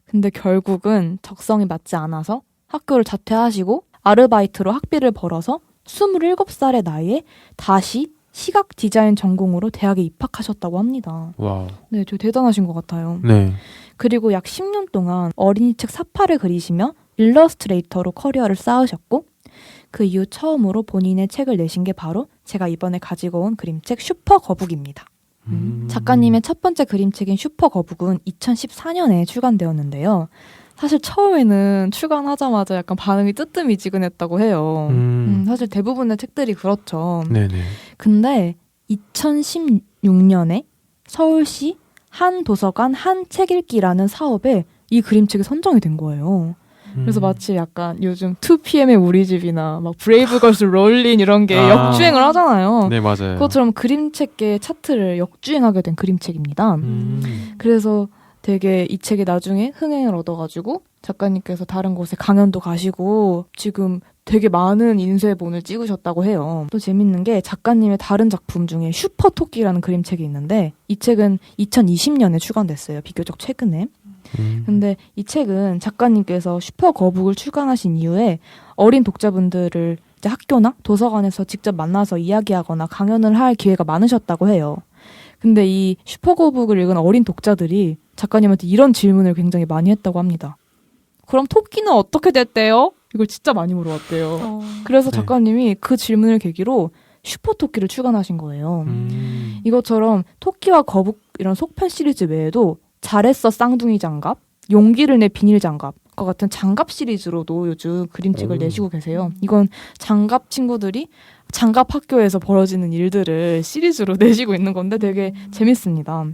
근데 결국은 적성이 맞지 않아서 학교를 자퇴하시고 아르바이트로 학비를 벌어서 27살의 나이에 다시 시각 디자인 전공으로 대학에 입학하셨다고 합니다. 와우. 네, 저 대단하신 것 같아요. 네. 그리고 약 10년 동안 어린이책 사파를 그리시며 일러스트레이터로 커리어를 쌓으셨고 그 이후 처음으로 본인의 책을 내신 게 바로 제가 이번에 가지고 온 그림책 슈퍼거북입니다. 작가님의 첫 번째 그림책인 슈퍼거북은 2014년에 출간되었는데요. 사실 처음에는 출간하자마자 약간 반응이 뜨뜻미지근했다고 해요. 사실 대부분의 책들이 그렇죠. 네네. 근데 2016년에 서울시 한 도서관 한 책 읽기라는 사업에 이 그림책이 선정이 된 거예요. 그래서 마치 약간 요즘 2PM의 우리 집이나 막 브레이브걸스 롤린 이런 게 역주행을 하잖아요. 네, 맞아요. 그것처럼 그림책계 차트를 역주행하게 된 그림책입니다. 그래서 되게 이 책이 나중에 흥행을 얻어가지고 작가님께서 다른 곳에 강연도 가시고 지금 되게 많은 인쇄본을 찍으셨다고 해요. 또 재밌는 게 작가님의 다른 작품 중에 슈퍼토끼라는 그림책이 있는데 이 책은 2020년에 출간됐어요. 비교적 최근에. 근데 이 책은 작가님께서 슈퍼거북을 출간하신 이후에 어린 독자분들을 이제 학교나 도서관에서 직접 만나서 이야기하거나 강연을 할 기회가 많으셨다고 해요. 근데 이 슈퍼거북을 읽은 어린 독자들이 작가님한테 이런 질문을 굉장히 많이 했다고 합니다. 그럼 토끼는 어떻게 됐대요? 이걸 진짜 많이 물어봤대요. 그래서 작가님이 그 질문을 계기로 슈퍼토끼를 출간하신 거예요. 이것처럼 토끼와 거북 이런 속편 시리즈 외에도 잘했어 쌍둥이 장갑, 용기를 내 비닐 장갑과 같은 장갑 시리즈로도 요즘 그림책을 내시고 계세요. 이건 장갑 친구들이 장갑 학교에서 벌어지는 일들을 시리즈로 내시고 있는 건데 되게 재밌습니다.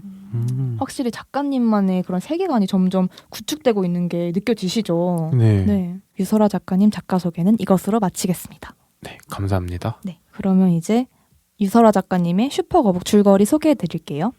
확실히 작가님만의 그런 세계관이 점점 구축되고 있는 게 느껴지시죠? 네. 네. 유설아 작가님 작가 소개는 이것으로 마치겠습니다. 네, 감사합니다. 네. 그러면 이제 유설아 작가님의 슈퍼거북 줄거리 소개해 드릴게요.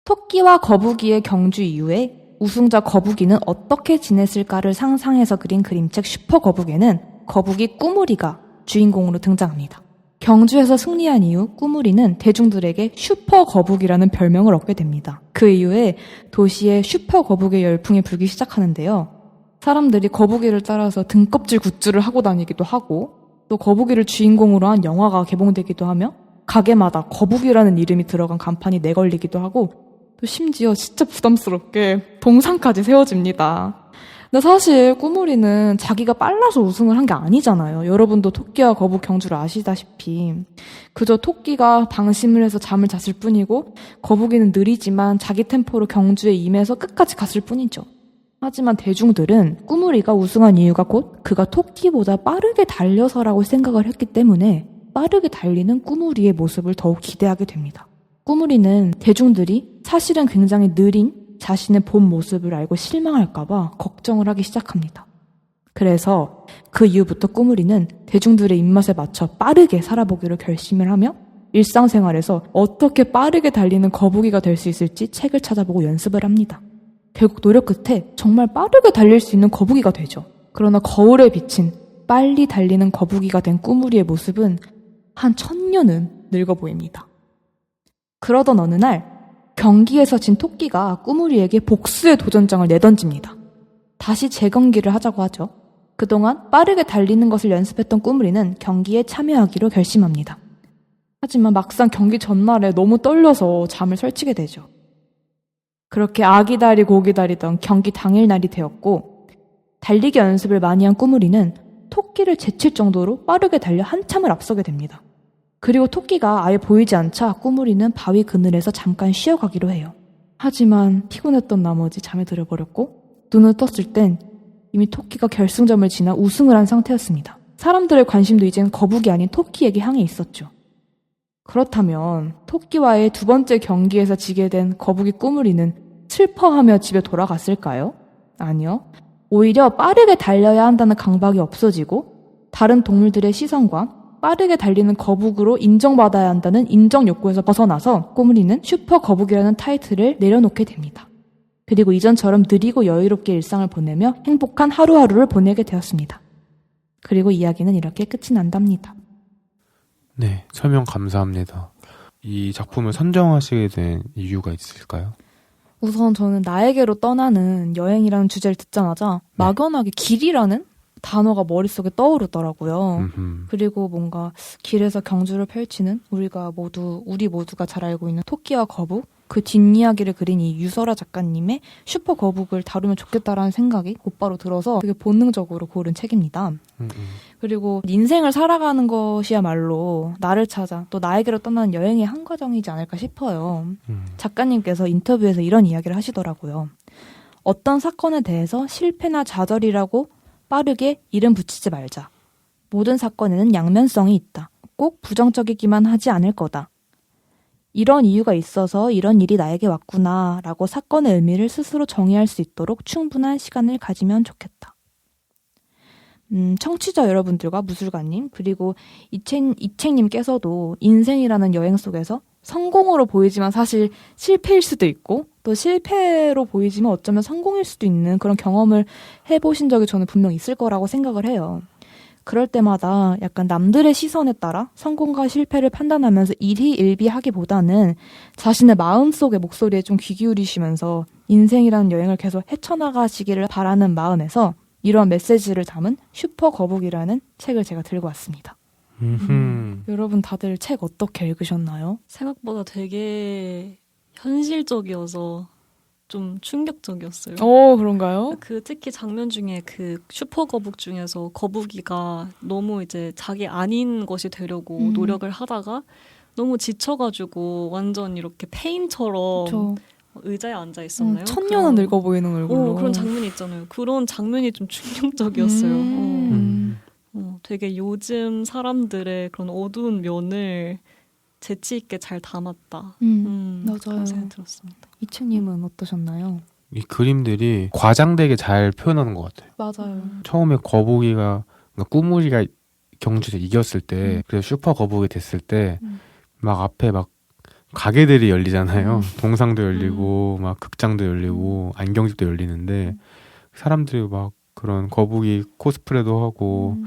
토끼와 거북이의 경주 이후에 우승자 거북이는 어떻게 지냈을까를 상상해서 그린 그림책 슈퍼거북에는 거북이 꾸물이가 주인공으로 등장합니다. 경주에서 승리한 이후 꾸물이는 대중들에게 슈퍼거북이라는 별명을 얻게 됩니다. 그 이후에 도시에 슈퍼거북의 열풍이 불기 시작하는데요. 사람들이 거북이를 따라서 등껍질 굿즈를 하고 다니기도 하고 또 거북이를 주인공으로 한 영화가 개봉되기도 하며 가게마다 거북이라는 이름이 들어간 간판이 내걸리기도 하고 또 심지어 진짜 부담스럽게 동상까지 세워집니다. 근데 사실 꾸물이는 자기가 빨라서 우승을 한 게 아니잖아요. 여러분도 토끼와 거북 경주를 아시다시피 그저 토끼가 방심을 해서 잠을 잤을 뿐이고 거북이는 느리지만 자기 템포로 경주에 임해서 끝까지 갔을 뿐이죠. 하지만 대중들은 꾸물이가 우승한 이유가 곧 그가 토끼보다 빠르게 달려서라고 생각을 했기 때문에 빠르게 달리는 꾸물이의 모습을 더욱 기대하게 됩니다. 꾸물이는 대중들이 사실은 굉장히 느린 자신의 본 모습을 알고 실망할까봐 걱정을 하기 시작합니다. 그래서 그 이후부터 꾸물이는 대중들의 입맛에 맞춰 빠르게 살아보기로 결심을 하며 일상생활에서 어떻게 빠르게 달리는 거북이가 될 수 있을지 책을 찾아보고 연습을 합니다. 결국 노력 끝에 정말 빠르게 달릴 수 있는 거북이가 되죠. 그러나 거울에 비친 빨리 달리는 거북이가 된 꾸물이의 모습은 한 1000년은 늙어 보입니다. 그러던 어느 날 경기에서 진 토끼가 꾸물이에게 복수의 도전장을 내던집니다. 다시 재경기를 하자고 하죠. 그동안 빠르게 달리는 것을 연습했던 꾸물이는 경기에 참여하기로 결심합니다. 하지만 막상 경기 전날에 너무 떨려서 잠을 설치게 되죠. 그렇게 아기다리 고기다리던 경기 당일날이 되었고 달리기 연습을 많이 한 꾸물이는 토끼를 제칠 정도로 빠르게 달려 한참을 앞서게 됩니다. 그리고 토끼가 아예 보이지 않자 꾸물이는 바위 그늘에서 잠깐 쉬어가기로 해요. 하지만 피곤했던 나머지 잠에 들어버렸고 눈을 떴을 땐 이미 토끼가 결승점을 지나 우승을 한 상태였습니다. 사람들의 관심도 이젠 거북이 아닌 토끼에게 향해 있었죠. 그렇다면 토끼와의 두 번째 경기에서 지게 된 거북이 꾸물이는 슬퍼하며 집에 돌아갔을까요? 아니요. 오히려 빠르게 달려야 한다는 강박이 없어지고 다른 동물들의 시선과 빠르게 달리는 거북으로 인정받아야 한다는 인정 욕구에서 벗어나서 꾸물이는 슈퍼 거북이라는 타이틀을 내려놓게 됩니다. 그리고 이전처럼 느리고 여유롭게 일상을 보내며 행복한 하루하루를 보내게 되었습니다. 그리고 이야기는 이렇게 끝이 난답니다. 네, 설명 감사합니다. 이 작품을 선정하시게 된 이유가 있을까요? 우선 저는 나에게로 떠나는 여행이라는 주제를 듣자마자 막연하게 길이라는 단어가 머릿속에 떠오르더라고요. 그리고 뭔가 길에서 경주를 펼치는 우리 모두가 잘 알고 있는 토끼와 거북, 그 뒷이야기를 그린 이 유설아 작가님의 슈퍼 거북을 다루면 좋겠다라는 생각이 곧바로 들어서 되게 본능적으로 고른 책입니다. 그리고 인생을 살아가는 것이야말로 나를 찾아 또 나에게로 떠나는 여행의 한 과정이지 않을까 싶어요. 작가님께서 인터뷰에서 이런 이야기를 하시더라고요. 어떤 사건에 대해서 실패나 좌절이라고 빠르게 이름 붙이지 말자. 모든 사건에는 양면성이 있다. 꼭 부정적이기만 하지 않을 거다. 이런 이유가 있어서 이런 일이 나에게 왔구나 라고 사건의 의미를 스스로 정의할 수 있도록 충분한 시간을 가지면 좋겠다. 청취자 여러분들과 무술가님 그리고 이책님께서도 인생이라는 여행 속에서 성공으로 보이지만 사실 실패일 수도 있고 또 실패로 보이지만 어쩌면 성공일 수도 있는 그런 경험을 해보신 적이 저는 분명 있을 거라고 생각을 해요. 그럴 때마다 약간 남들의 시선에 따라 성공과 실패를 판단하면서 일희일비하기보다는 자신의 마음속의 목소리에 좀 귀 기울이시면서 인생이라는 여행을 계속 헤쳐나가시기를 바라는 마음에서 이러한 메시지를 담은 슈퍼 거북이라는 책을 제가 들고 왔습니다. 여러분 다들 책 어떻게 읽으셨나요? 생각보다 되게 현실적이어서 좀 충격적이었어요. 그런가요? 특히 장면 중에 그 슈퍼 거북 중에서 거북이가 너무 이제 자기 아닌 것이 되려고 노력을 하다가 너무 지쳐가지고 완전 이렇게 페인처럼 그쵸. 의자에 앉아 있었나요? 천년은 늙어 보이는 얼굴로. 그런 장면이 있잖아요. 그런 장면이 좀 충격적이었어요. 되게 요즘 사람들의 그런 어두운 면을 재치 있게 잘 담았다. 맞아요. 그런 생각이 들었습니다. 이채님은 어떠셨나요? 이 그림들이 과장되게 잘 표현하는 것 같아요. 맞아요. 처음에 거북이가 그러니까 꾸물이가 경주에서 이겼을 때 그래서 슈퍼 거북이 됐을 때 막 앞에 막 가게들이 열리잖아요. 동상도 열리고 막 극장도 열리고 안경집도 열리는데 사람들이 막 그런 거북이 코스프레도 하고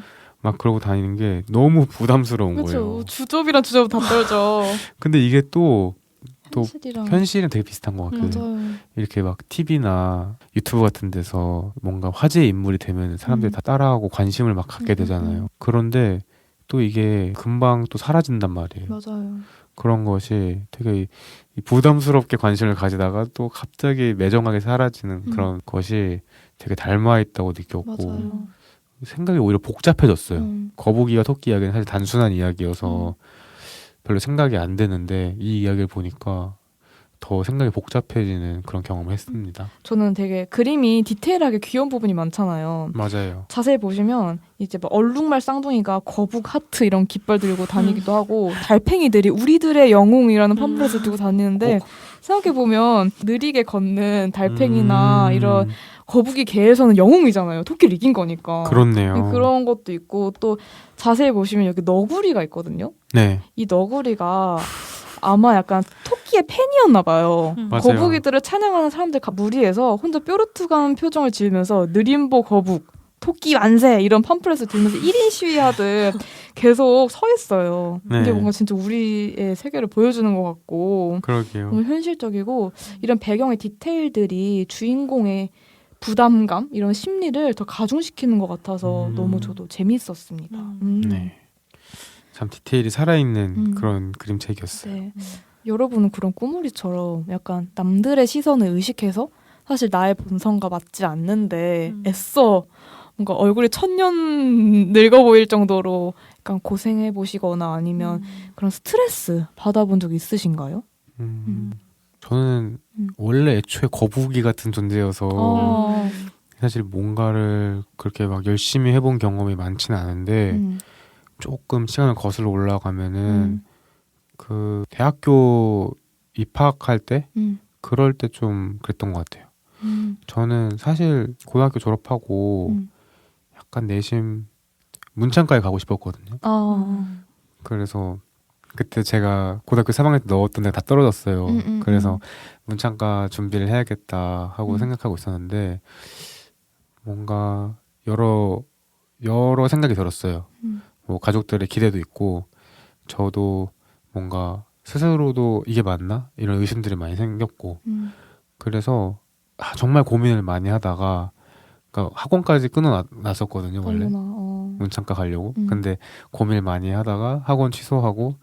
막 그러고 다니는 게 너무 부담스러운 거예요. 주접이랑 주접 다 떨죠. 근데 이게 또 현실이랑. 현실은 되게 비슷한 것 같아요. 맞아요. 이렇게 막 TV나 유튜브 같은 데서 뭔가 화제의 인물이 되면 사람들이 다 따라하고 관심을 막 갖게 되잖아요. 그런데 또 이게 금방 또 사라진단 말이에요. 맞아요. 그런 것이 되게 부담스럽게 관심을 가지다가 또 갑자기 매정하게 사라지는 그런 것이 되게 닮아 있다고 느꼈고 맞아요. 생각이 오히려 복잡해졌어요. 거북이와 토끼 이야기는 사실 단순한 이야기여서 별로 생각이 안 되는데 이 이야기를 보니까 더 생각이 복잡해지는 그런 경험을 했습니다. 저는 되게 그림이 디테일하게 귀여운 부분이 많잖아요. 맞아요. 자세히 보시면 이제 막 얼룩말 쌍둥이가 거북 하트 이런 깃발 들고 다니기도 하고 달팽이들이 우리들의 영웅이라는 팜플렛을 들고 다니는데 생각해보면 느리게 걷는 달팽이나 이런 거북이 개에서는 영웅이잖아요. 토끼를 이긴 거니까. 그렇네요. 그런 것도 있고 또 자세히 보시면 여기 너구리가 있거든요. 네. 이 너구리가 아마 약간 토끼의 팬이었나 봐요. 거북이들을 찬양하는 사람들 무리해서 혼자 뾰루투간 표정을 지으면서 느림보 거북, 토끼 만세 이런 팜플렛을 들면서 1인 시위하듯 계속 서 있어요. 네. 근데 뭔가 진짜 우리의 세계를 보여주는 것 같고 그러게요. 너무 현실적이고 이런 배경의 디테일들이 주인공의 부담감 이런 심리를 더 가중시키는 것 같아서 너무 저도 재미있었습니다. 네. 참 디테일이 살아있는 그런 그림책이었어요. 네. 여러분은 그런 꾸물이처럼 약간 남들의 시선을 의식해서 사실 나의 본성과 맞지 않는데 애써 뭔가 얼굴이 천년 늙어 보일 정도로 약간 고생해 보시거나 아니면 그런 스트레스 받아본 적 있으신가요? 저는 원래 애초에 거북이 같은 존재여서 사실 뭔가를 그렇게 막 열심히 해본 경험이 많지는 않은데 조금 시간을 거슬러 올라가면은 그 대학교 입학할 때 그럴 때 좀 그랬던 것 같아요. 저는 사실 고등학교 졸업하고 약간 내심 문창과에 가고 싶었거든요. 그래서 그때 제가 고등학교 3학년 때 넣었던 데가 다 떨어졌어요. 그래서 문창과 준비를 해야겠다 하고 생각하고 있었는데 뭔가 여러 생각이 들었어요. 뭐 가족들의 기대도 있고 저도 뭔가 스스로도 이게 맞나? 이런 의심들이 많이 생겼고 그래서 정말 고민을 많이 하다가 그러니까 학원까지 끊어놨었거든요. 원래 문창과 가려고. 근데 고민을 많이 하다가 학원 취소하고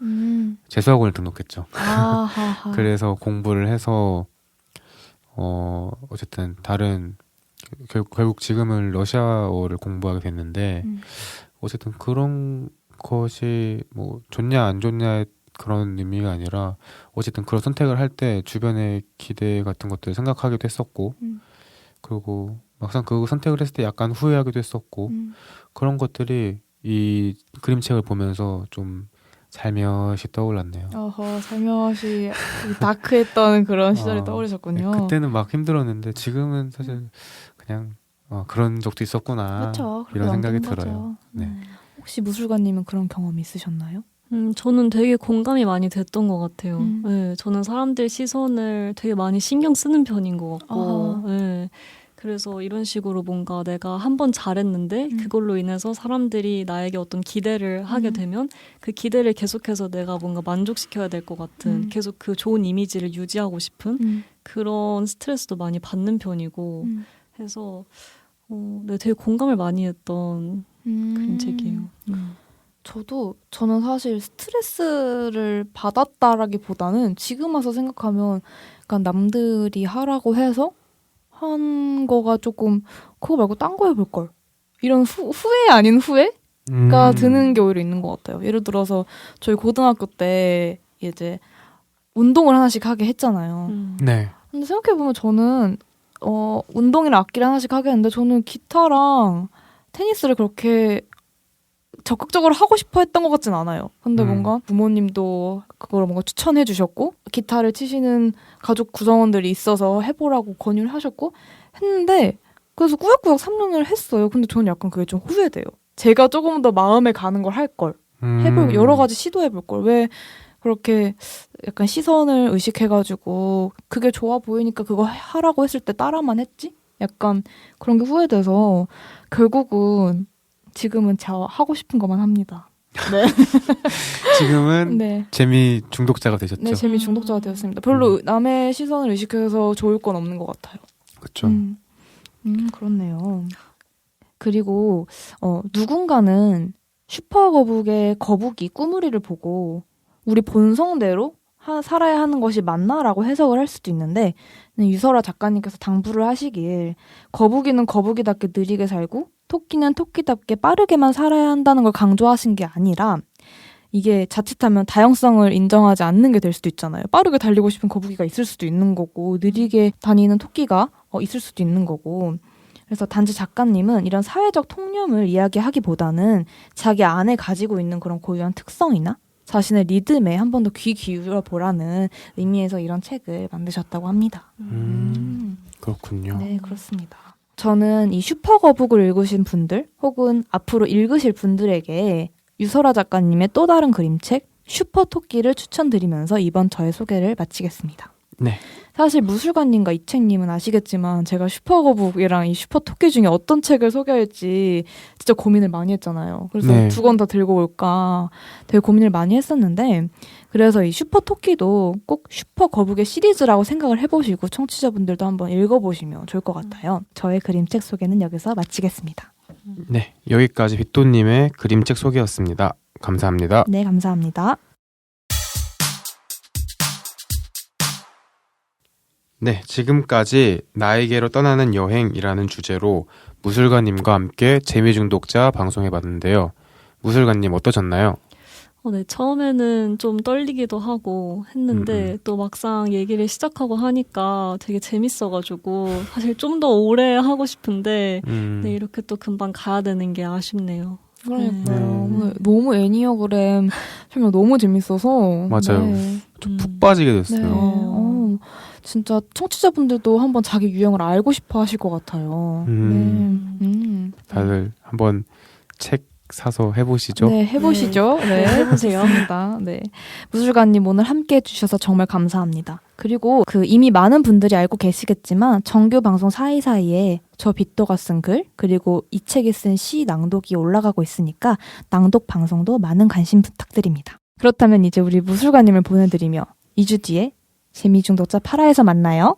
재수학원을 등록했죠. 그래서 공부를 해서 어쨌든 다른 결국 지금은 러시아어를 공부하게 됐는데 어쨌든 그런 것이 뭐 좋냐 안 좋냐의 그런 의미가 아니라 어쨌든 그런 선택을 할 때 주변의 기대 같은 것들을 생각하기도 했었고 그리고 막상 그 선택을 했을 때 약간 후회하기도 했었고 그런 것들이 이 그림책을 보면서 좀 살며시 떠올랐네요. 살며시 다크했던 그런 시절이 떠오르셨군요. 네, 그때는 막 힘들었는데 지금은 사실 그냥 그런 적도 있었구나. 그쵸, 이런 생각이 들어요. 네. 혹시 무술가님은 그런 경험 있으셨나요? 저는 되게 공감이 많이 됐던 것 같아요. 네, 저는 사람들 시선을 되게 많이 신경 쓰는 편인 것 같고 네, 그래서 이런 식으로 뭔가 내가 한 번 잘했는데 그걸로 인해서 사람들이 나에게 어떤 기대를 하게 되면 그 기대를 계속해서 내가 뭔가 만족시켜야 될 것 같은 계속 그 좋은 이미지를 유지하고 싶은 그런 스트레스도 많이 받는 편이고 해서 네, 되게 공감을 많이 했던 그림책이에요. 저는 사실 스트레스를 받았다라기보다는 지금 와서 생각하면 약간 남들이 하라고 해서 한 거가 조금 그거 말고 딴 거 해볼 걸 이런 후회 아닌 후회가 드는 게 오히려 있는 것 같아요. 예를 들어서 저희 고등학교 때 이제 운동을 하나씩 하게 했잖아요. 네. 근데 생각해보면 저는 운동이랑 악기를 하나씩 하게 했는데 저는 기타랑 테니스를 그렇게 적극적으로 하고 싶어 했던 것 같진 않아요. 근데 뭔가 부모님도 그걸 뭔가 추천해 주셨고 기타를 치시는 가족 구성원들이 있어서 해보라고 권유를 하셨고 했는데 그래서 꾸역꾸역 3년을 했어요. 근데 저는 약간 그게 좀 후회돼요. 제가 조금 더 마음에 가는 걸 할 걸. 여러 가지 시도해볼 걸. 왜 그렇게 약간 시선을 의식해가지고 그게 좋아 보이니까 그거 하라고 했을 때 따라만 했지? 약간 그런 게 후회돼서 결국은 지금은 저 하고 싶은 것만 합니다. 네. 지금은 네. 재미 중독자가 되셨죠? 네, 재미 중독자가 되었습니다. 별로 남의 시선을 의식해서 좋을 건 없는 것 같아요. 그렇죠. 그렇네요. 그리고 누군가는 슈퍼거북의 거북이 꾸물이를 보고 우리 본성대로 살아야 하는 것이 맞나라고 해석을 할 수도 있는데 유설아 작가님께서 당부를 하시길 거북이는 거북이답게 느리게 살고 토끼는 토끼답게 빠르게만 살아야 한다는 걸 강조하신 게 아니라 이게 자칫하면 다양성을 인정하지 않는 게 될 수도 있잖아요. 빠르게 달리고 싶은 거북이가 있을 수도 있는 거고 느리게 다니는 토끼가 있을 수도 있는 거고 그래서 단지 작가님은 이런 사회적 통념을 이야기하기보다는 자기 안에 가지고 있는 그런 고유한 특성이나 자신의 리듬에 한 번 더 귀 기울여 보라는 의미에서 이런 책을 만드셨다고 합니다. 그렇군요. 네, 그렇습니다. 저는 이 슈퍼거북을 읽으신 분들 혹은 앞으로 읽으실 분들에게 유설아 작가님의 또 다른 그림책 슈퍼토끼를 추천드리면서 이번 저의 소개를 마치겠습니다. 네. 사실 무술가님과 이책님은 아시겠지만 제가 슈퍼거북이랑 이 슈퍼토끼 중에 어떤 책을 소개할지 진짜 고민을 많이 했잖아요. 그래서 네. 두 권 다 들고 올까 되게 고민을 많이 했었는데 그래서 이 슈퍼토끼도 꼭 슈퍼거북의 시리즈라고 생각을 해보시고 청취자분들도 한번 읽어보시면 좋을 것 같아요. 저의 그림책 소개는 여기서 마치겠습니다. 네, 여기까지 빗도님의 그림책 소개였습니다. 감사합니다. 네, 감사합니다. 네, 지금까지 나에게로 떠나는 여행이라는 주제로 무술가님과 함께 재미중독자 방송해봤는데요. 무술가님 어떠셨나요? 네, 처음에는 좀 떨리기도 하고 했는데 또 막상 얘기를 시작하고 하니까 되게 재밌어가지고 사실 좀 더 오래 하고 싶은데 네, 이렇게 또 금방 가야 되는 게 아쉽네요. 그러니까요. 너무 애니어그램 설명 너무 재밌어서 맞아요. 네. 좀 푹 빠지게 됐어요. 네. 진짜 청취자분들도 한번 자기 유형을 알고 싶어 하실 것 같아요. 다들 한번 책 사서 해보시죠. 네, 해보시죠. 네, 해보세요. 네. 무술가님 오늘 함께 해주셔서 정말 감사합니다. 그리고 이미 많은 분들이 알고 계시겠지만 정규 방송 사이사이에 저 빗도가 쓴 글 그리고 이 책이 쓴 시 낭독이 올라가고 있으니까 낭독 방송도 많은 관심 부탁드립니다. 그렇다면 이제 우리 무술가님을 보내드리며 2주 뒤에 재미중독자 8화에서 만나요.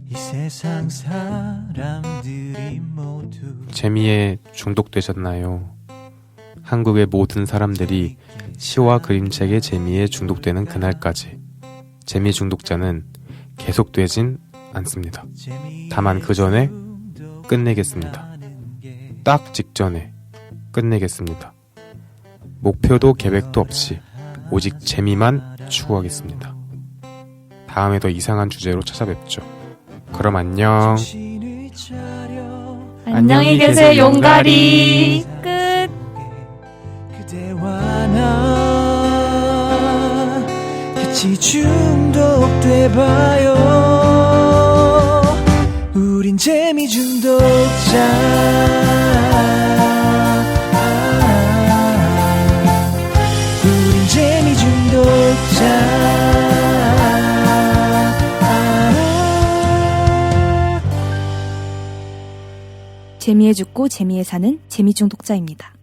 이 세상 사람들이 모두 재미에 중독되셨나요? 한국의 모든 사람들이 시와 그림책의 재미에 중독되는 그날까지 재미 중독자는 계속되진 않습니다. 다만 그 전에 끝내겠습니다. 딱 직전에 끝내겠습니다. 목표도 계획도 없이 오직 재미만 추구하겠습니다. 다음에 더 이상한 주제로 찾아뵙죠. 그럼 안녕. 안녕히 계세요, 용가리. 끝. 그대와 나 같이 중독돼봐요. 우린 재미 중독자. 우린 재미 중독자. 재미에 죽고 재미에 사는 재미중독자입니다.